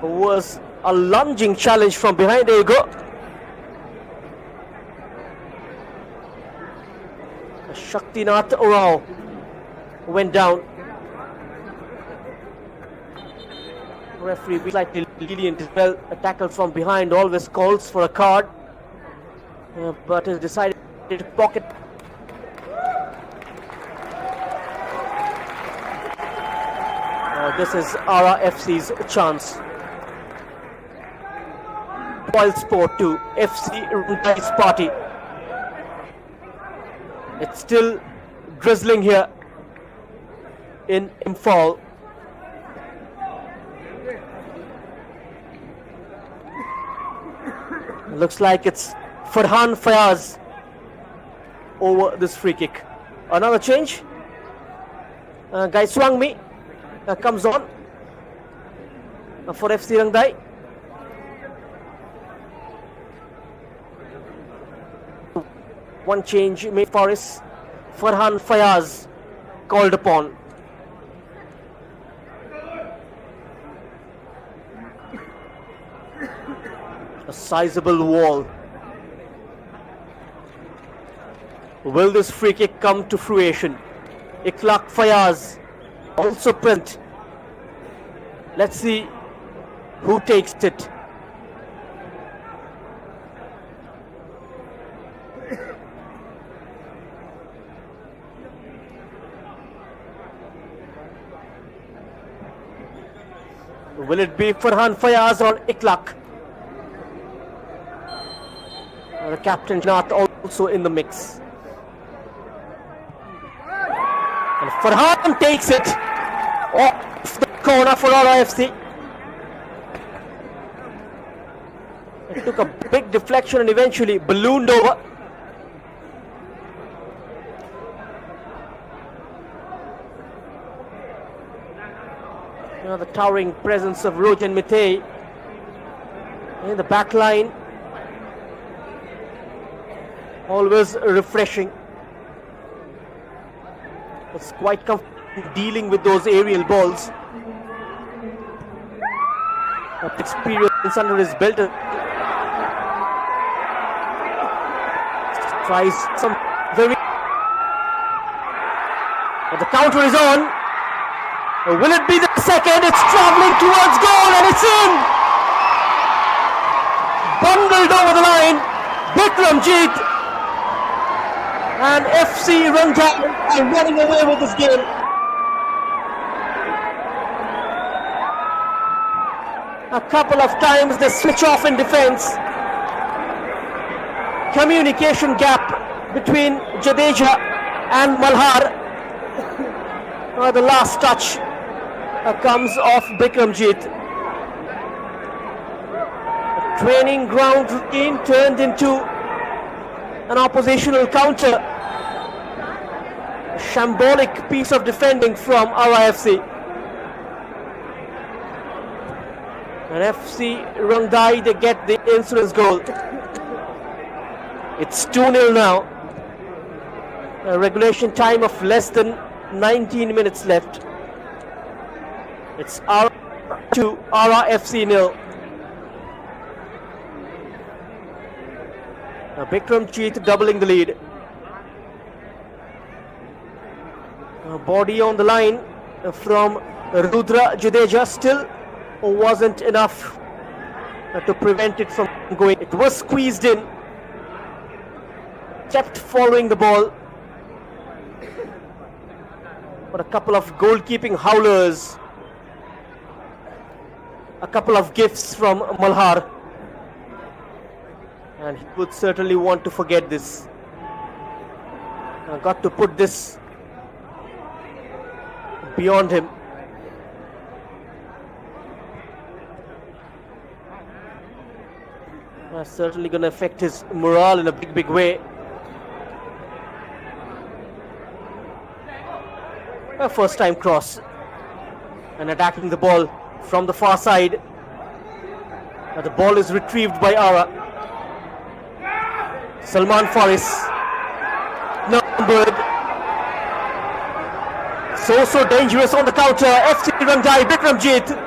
Was a lunging challenge from behind. There you go. Shaktinath Rao went down. Referee be slightly lenient as well. A tackle from behind always calls for a card, but has decided to pocket. This is RFC's chance. Spoil sport to FC Raengdai's party. It's still drizzling here in Imphal. Looks like it's Farhan Fayaz over this free kick. Another change. Guy Swangmi comes on for FC Raengdai. One change made for us. Farhan Fayaz called upon. A sizable wall. Will this free kick come to fruition? Ikhlaq Fayaz also present. Let's see who takes it. Will it be Farhan Fayaz or Ikhlaq? The captain not also in the mix. And Farhan takes it off the corner for RFC. It took a big deflection and eventually ballooned over. The towering presence of Rojan Mitay in the back line. Always refreshing. It's quite comfortable dealing with those aerial balls. Experience under his belt. Tries some very. But the counter is on. Will it be the second? It's travelling towards goal and it's in! Bundled over the line, Bikramjeet and FC Raengdai are running away with this game. A couple of times they switch off in defense. Communication gap between Jadeja and Malhar. The last touch comes off Bikramjit. A training ground routine turned into an oppositional counter. A shambolic piece of defending from RIFC. And FC Raengdai, they get the insurance goal. It's 2-0 now. A regulation time of less than 19 minutes left. It's R2, RIFC 0. Bikramjit doubling the lead. Body on the line from Rudra Jadeja still wasn't enough to prevent it from going. It was squeezed in. Kept following the ball. But a couple of goalkeeping howlers. A couple of gifts from Malhar. And he would certainly want to forget this. Got to put this beyond him. Certainly going to affect his morale in a big way. A first time cross. And attacking the ball from the far side. The ball is retrieved by Ara. Salman Faris. Numbered. So dangerous on the counter. FC Raengdai, Bikramjit.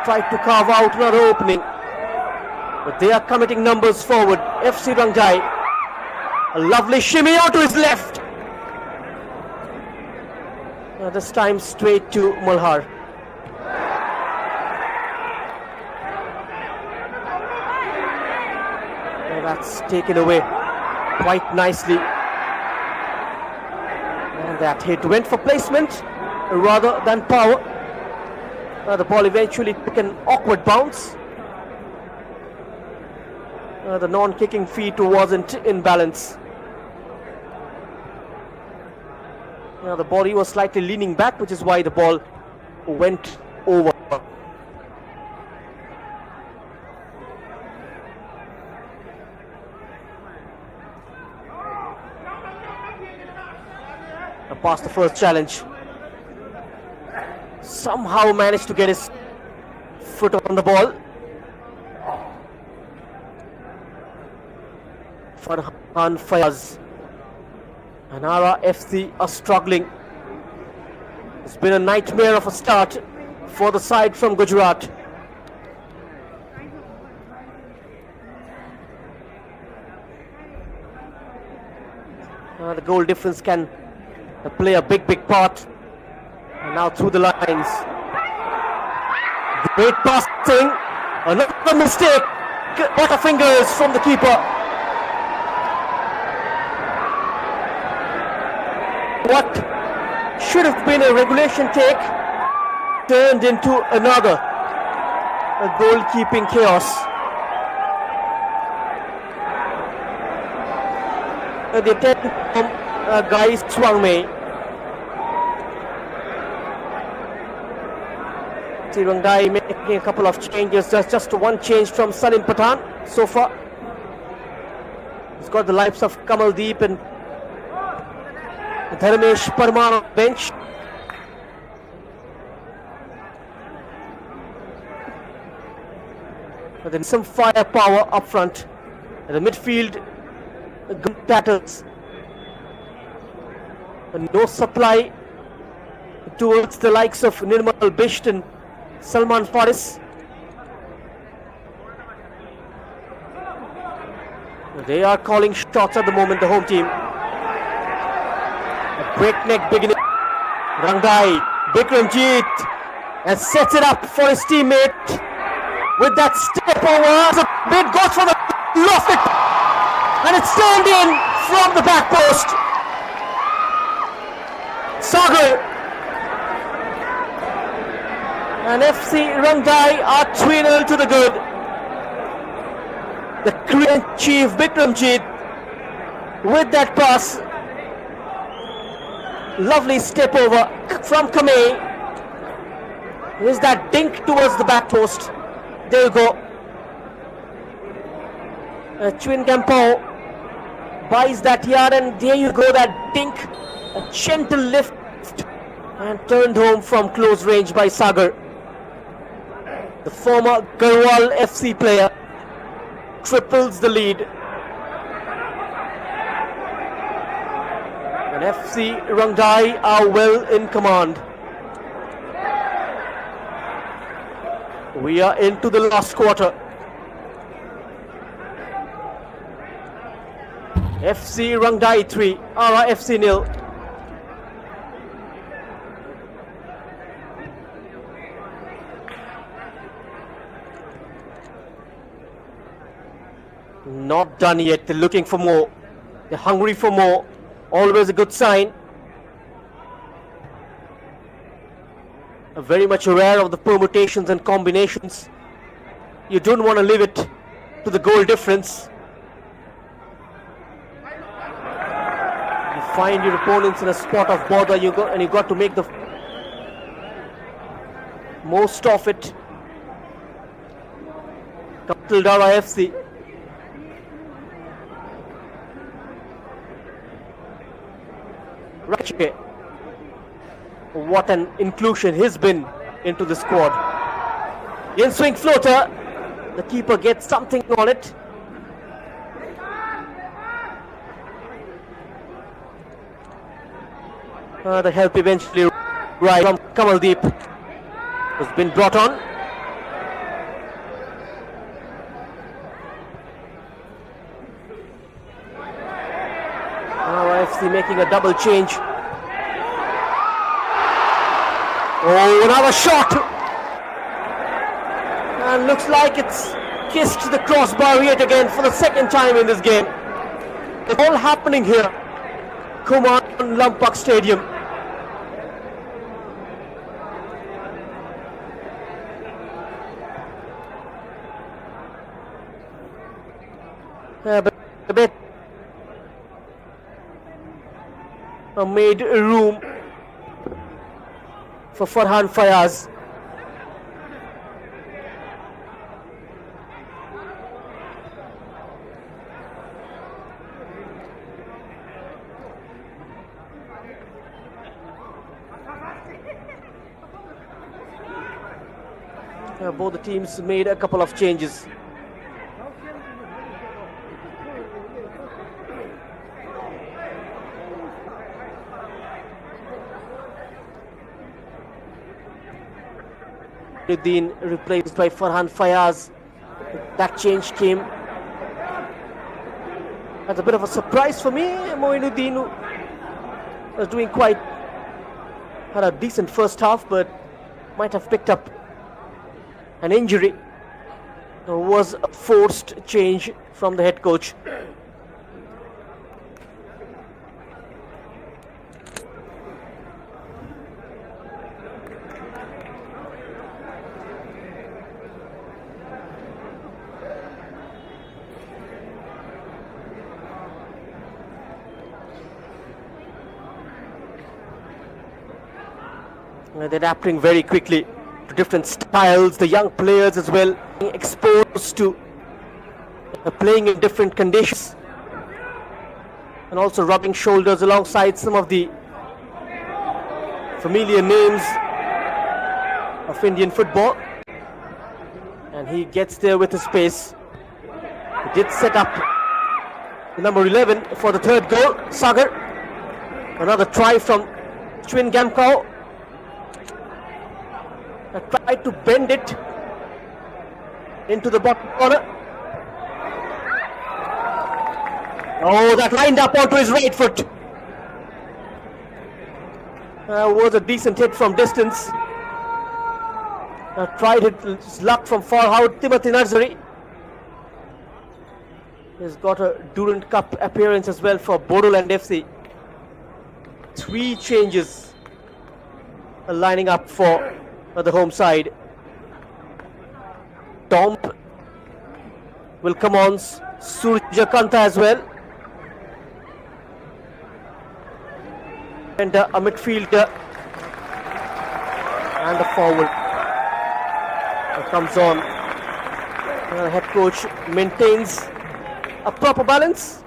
Tried to carve out another opening. But they are committing numbers forward. FC Raengdai. A lovely shimmy out to his left. This time straight to Malhar. That's taken away quite nicely. And that hit went for placement rather than power. The ball eventually took an awkward bounce. The non-kicking feet wasn't in balance. The body was slightly leaning back, which is why the ball went over. Past the first challenge. Somehow managed to get his foot on the ball. Farhan Fayaz. And RIFC are struggling. It's been a nightmare of a start for the side from Gujarat. The goal difference can play a big part. And now through the lines. Great passing. Another mistake. Butterfingers from the keeper. What should have been a regulation take turned into another. A goalkeeping chaos. The attempt from Guy Swangmei. Raengdai making a couple of changes. Just one change from Salim Pathan so far. He's got the likes of Kamaldeep and Dharmesh Parmar on the bench. But then some firepower up front. And the midfield good tatters. And no supply towards the likes of Nirmal Bisht and Salman Faris. They are calling shots at the moment, the home team. A breakneck beginning. Raengdai, Bikramjit, and sets it up for his teammate with that step over. The bid goes for the loft it, and it's turned in from the back post. Sagar And FC Raengdai are 3-0 to the good. The Korean chief Bikramjit with that pass. Lovely step over from Kamei. Here's that dink towards the back post. There you go. Chwin Gampo buys that yard, and there you go, that dink. A gentle lift and turned home from close range by Sagar. The former Garhwal FC player triples the lead. And FC Raengdai are well in command. We are into the last quarter. FC Raengdai 3, RFC 0. Not done yet. They're looking for more. They're hungry for more. Always a good sign. Very much aware of the permutations and combinations. You don't want to leave it to the goal difference. You find your opponents in a spot of bother, and you got to make the most of it. Kaptildara FC. Rache. What an inclusion he's been into the squad. In swing floater. The keeper gets something on it. The help eventually right from Kamaldeep has been brought on. Now FC making a double change. Oh, another shot! And looks like it's kissed the crossbar yet again for the second time in this game. It's all happening here. Kumar Lampak Stadium. But a bit made room for Farhan Fayaz. Both the teams made a couple of changes. Moinuddin replaced by Farhan Fayaz. That change came as a bit of a surprise for me. Moinuddin was doing had a decent first half, but might have picked up an injury. It was a forced change from the head coach. They're adapting very quickly to different styles. The young players as well, being exposed to playing in different conditions, and also rubbing shoulders alongside some of the familiar names of Indian football. And he gets there with his pace. He did set up number 11 for the third goal, Sagar. Another try from Chwin Gampo. Tried to bend it into the bottom corner. Oh, that lined up onto his right foot. Was a decent hit from distance. Tried his luck from far out. Timothy Narzari. He's got a Durand Cup appearance as well for Bodoland FC. 3 changes lining up for the home side. Tomp will come on. Surya Kanta as well. And a midfielder and a forward comes on. Head coach maintains a proper balance.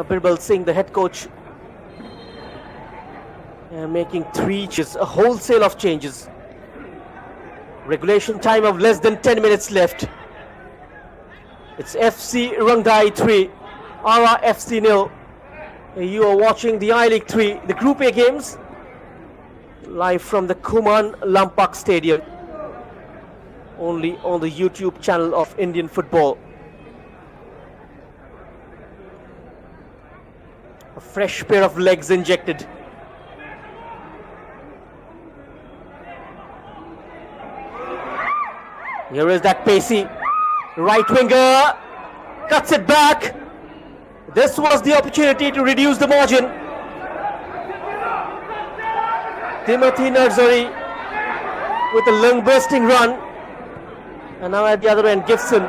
Birbal Singh, the head coach, making three changes, a wholesale of changes. Regulation time of less than 10 minutes left. It's FC Raengdai 3, Ara FC 0. You are watching the I-League 3, the Group A games, live from the Kuman Lampak Stadium, only on the YouTube channel of Indian football. A fresh pair of legs injected. Here is that pacey right winger, cuts it back. This was the opportunity to reduce the margin. Timothy Nursery with a lung bursting run. And now at the other end, Gibson.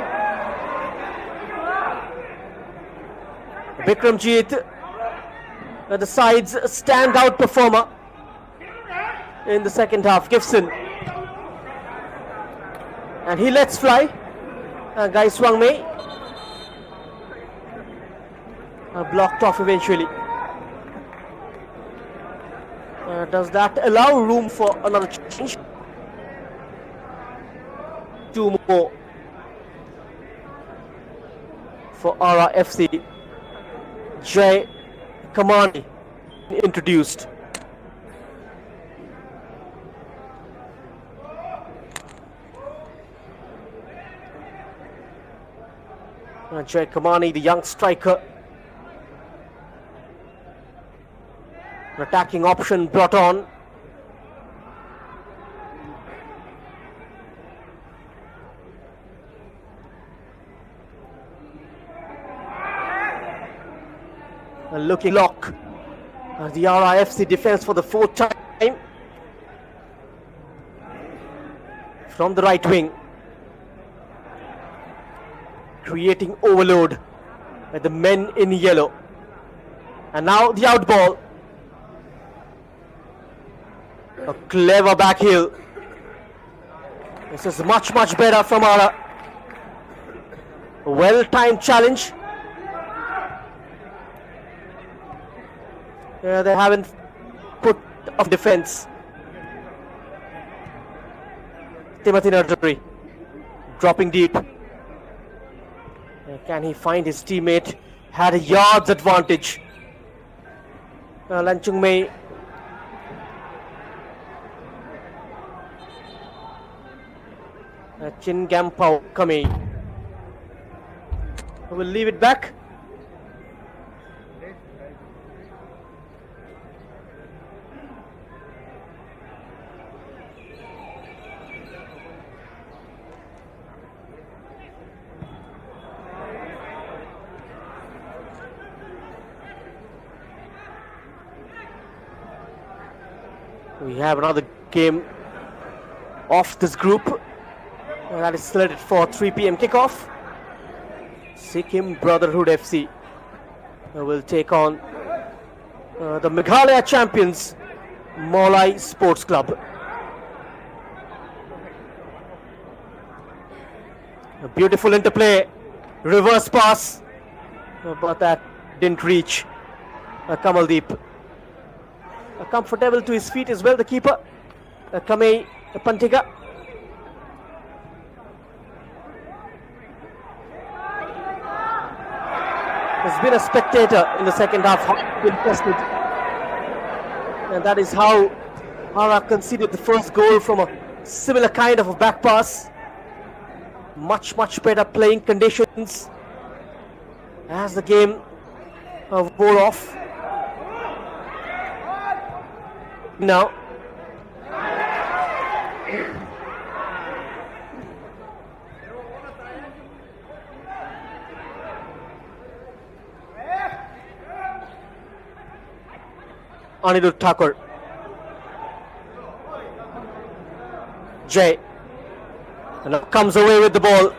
Vikramjit, the side's standout performer in the second half. Gibson. And he lets fly. Guy Swang Mei. Blocked off eventually. Does that allow room for another change? Two more for Ara FC. Jai Kamani introduced. Jai Kamani, the young striker. An attacking option brought on. A looking lock. The RIFC defense for the fourth time. From the right wing. Creating overload by the men in yellow. And now the out ball. A clever back heel. This is much better from Ara. A well-timed challenge. They haven't put off defense. Timothy Nursery dropping deep. Can he find his teammate? Had a yards advantage. Lanchung Mei. Chin Gampao coming. We'll leave it back. We have another game of this group. That is slated for 3 p.m. kickoff. Sikkim Brotherhood FC will take on the Meghalaya champions, Molai Sports Club. A beautiful interplay, reverse pass, but that didn't reach Kamaldeep. Comfortable to his feet as well, the keeper, Kamei Pantiga. Has been a spectator in the second half, been tested. And that is how Hara conceded the first goal from a similar kind of a back pass. Much better playing conditions as the game wore off. Now Anirudh Thakur. Jay and comes away with the ball.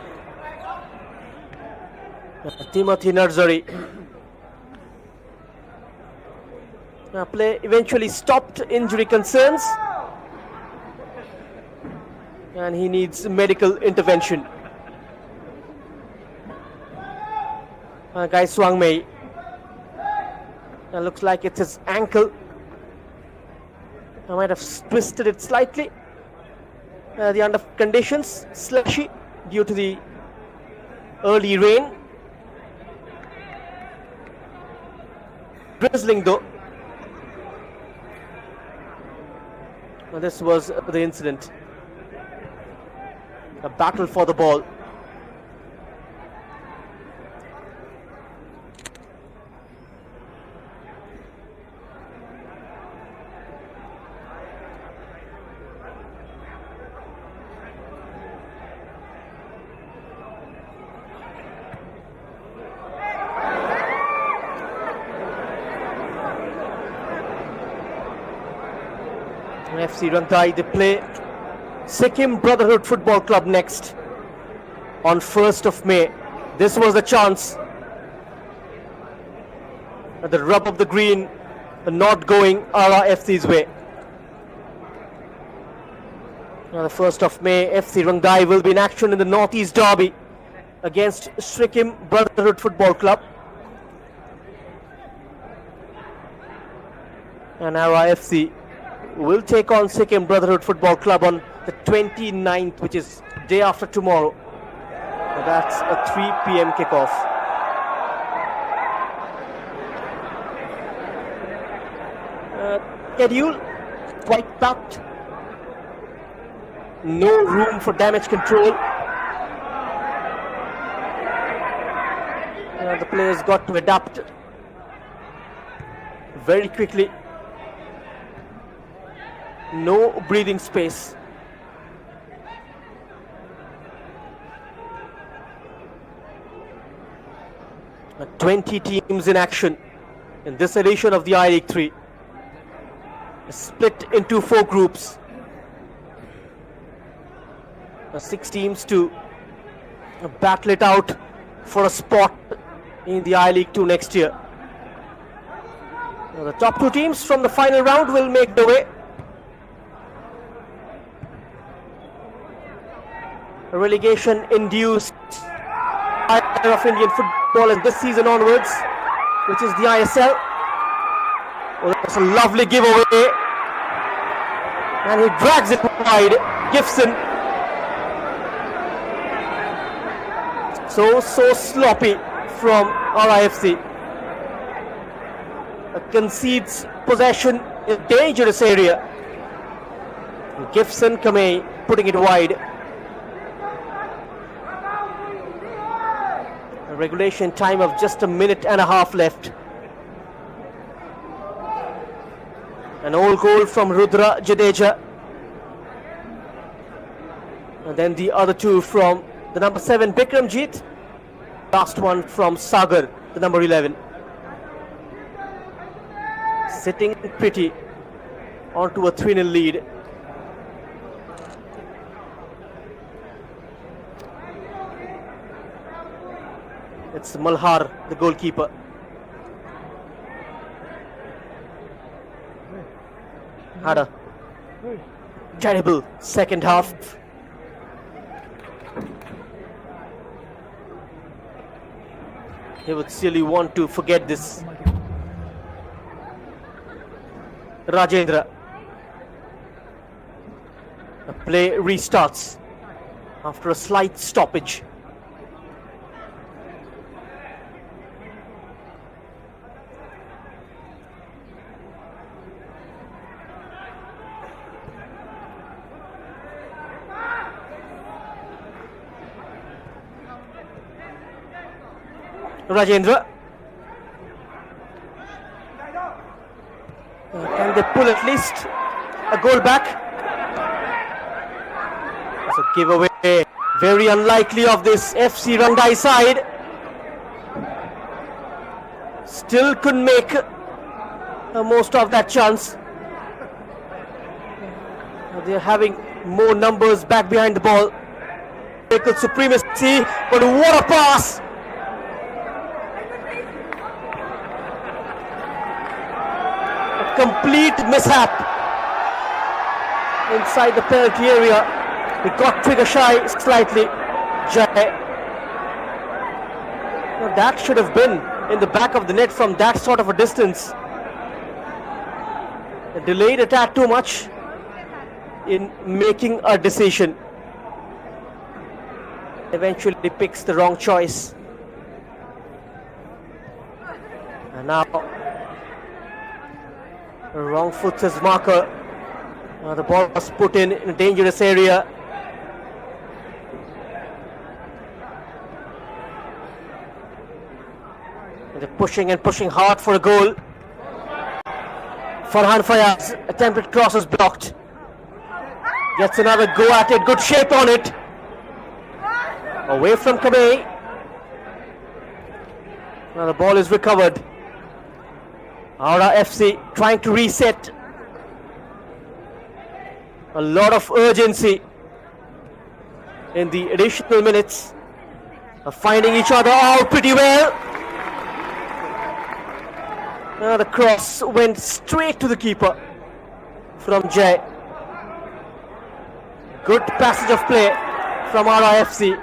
Timothy Narzari. Play eventually stopped, injury concerns, and he needs medical intervention. Guy Swang Mei. Looks like it's his ankle. I might have twisted it slightly. The under conditions slushy due to the early rain. Drizzling though. This was the incident. A battle for the ball. FC Raengdai, they play Sikkim Brotherhood Football Club next on 1st of May. This was the chance. The rub of the green not going RFC's way. Now the 1st of May, FC Raengdai will be in action in the Northeast Derby against Sikkim Brotherhood Football Club. And RFC will take on Sikkim Brotherhood Football Club on the 29th, which is day after tomorrow. That's a 3 p.m. kickoff. Schedule quite packed. No room for damage control. The players got to adapt very quickly. No breathing space. Uh, 20 teams in action in this edition of the I-League 3. Split into 4 groups. 6 teams to battle it out for a spot in the I-League 2 next year. Now, the top 2 teams from the final round will make the way. Relegation induced of Indian football in this season onwards, which is the ISL. Oh, that's a lovely giveaway, and he drags it wide. Gibson, so sloppy from RIFC. Concedes possession in a dangerous area. Gibson Kamei putting it wide. Regulation time of just a minute and a half left. An old goal from Rudra Jadeja. And then the other 2 from the number 7 Bikramjit. Last one from Sagar, the number 11. Sitting pretty onto a 3-0 lead. It's Malhar, the goalkeeper. Had a terrible second half. He would silly want to forget this. Rajendra. The play restarts after a slight stoppage. Rajendra. Can they pull at least a goal back? It's a giveaway. Very unlikely of this FC Raengdai side. Still couldn't make most of that chance. They're having more numbers back behind the ball. Vehicle supremacy, but what a pass! A complete mishap inside the penalty area. He got trigger shy slightly. Jai. Now that should have been in the back of the net from that sort of a distance. Delayed a tad too much in making a decision. Eventually picks the wrong choice. And now the wrong foot his marker. The ball was put in a dangerous area. They're pushing and pushing hard for a goal. Farhan Fayaz's attempted cross is blocked. Gets another go at it, good shape on it. Away from Kabay. Now the ball is recovered. Aura FC trying to reset. A lot of urgency in the additional minutes. Finding each other out pretty well. Now the cross went straight to the keeper from Jai. Good passage of play from RIFC.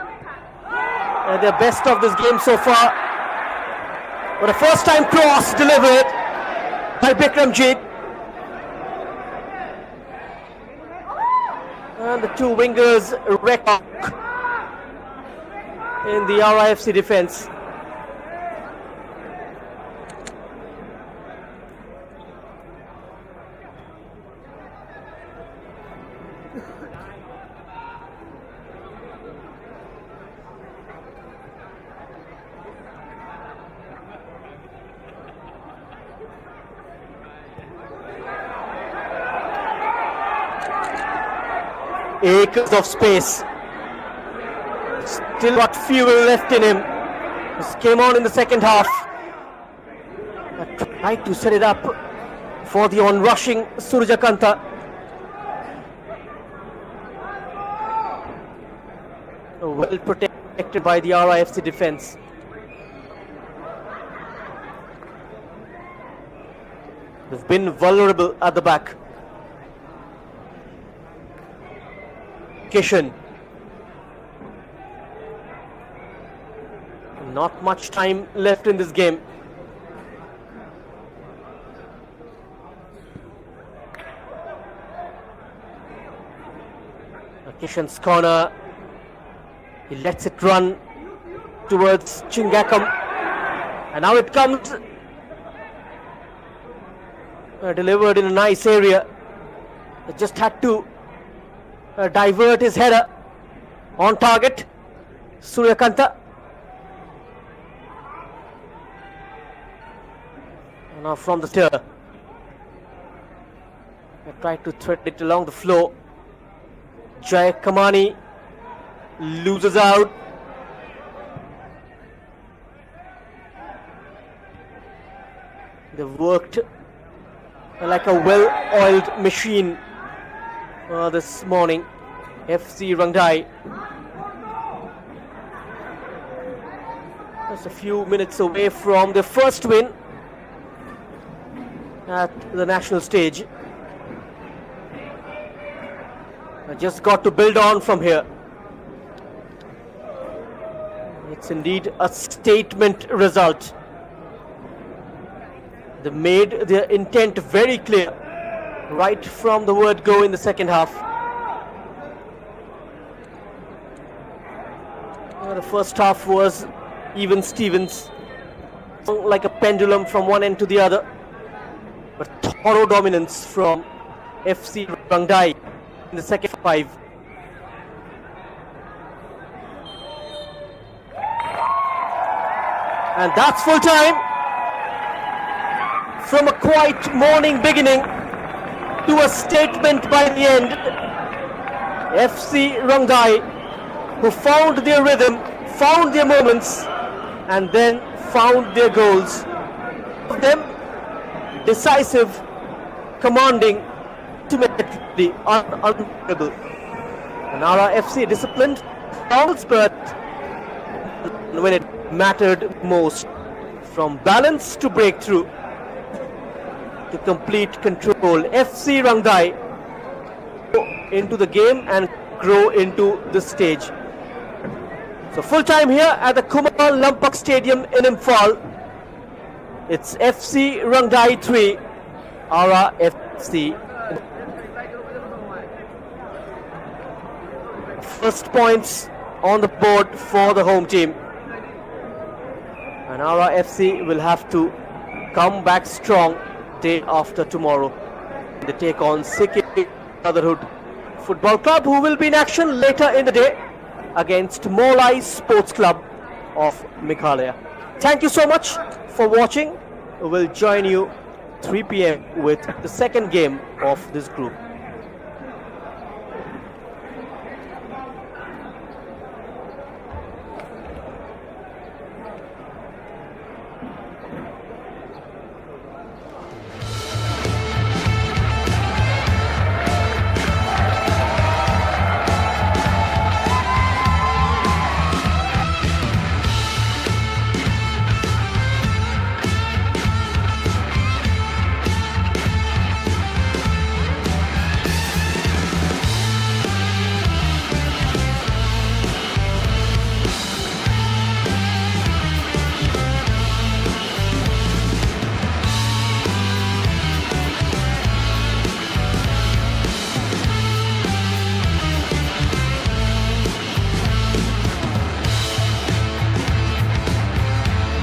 Their best of this game so far. But a first time cross delivered by Bikramjit. And the two wingers wreck in the RIFC defense. Acres of space. Still got fuel left in him. This came on in the second half. Tried to set it up for the on-rushing Surjakanta. Well protected by the RIFC defense. They've been vulnerable at the back. Kishan. Not much time left in this game. Kishan's corner. He lets it run towards Chingakam. And now it comes. Delivered in a nice area. They just had to divert his header on target. Suryakanta. Now from the stir. They tried to thread it along the floor. Jai Kamani loses out. They've worked like a well-oiled machine this morning. FC Raengdai. Just a few minutes away from the first win at the national stage. I just got to build on from here. It's indeed a statement result. They made their intent very clear right from the word go in the second half. The first half was even Stevens, like a pendulum from one end to the other. But thorough dominance from FC Raengdai in the second five. And that's full time. From a quiet morning beginning to a statement by the end. FC Raengdai, who found their rhythm, found their moments, and then found their goals. Of them, decisive, commanding, ultimately unbeatable. And Nara FC disciplined, but when it mattered most, from balance to breakthrough to complete control, FC Raengdai go into the game and grow into the stage. So full time here at the Kumar Lampak Stadium in Imphal. It's FC Raengdai 3, Ara FC. First points on the board for the home team. And Ara FC will have to come back strong day after tomorrow. They take on Sikkim Brotherhood Football Club, who will be in action later in the day against Molai Sports Club of Meghalaya. Thank you so much for watching. We'll join you 3 p.m. with the second game of this group.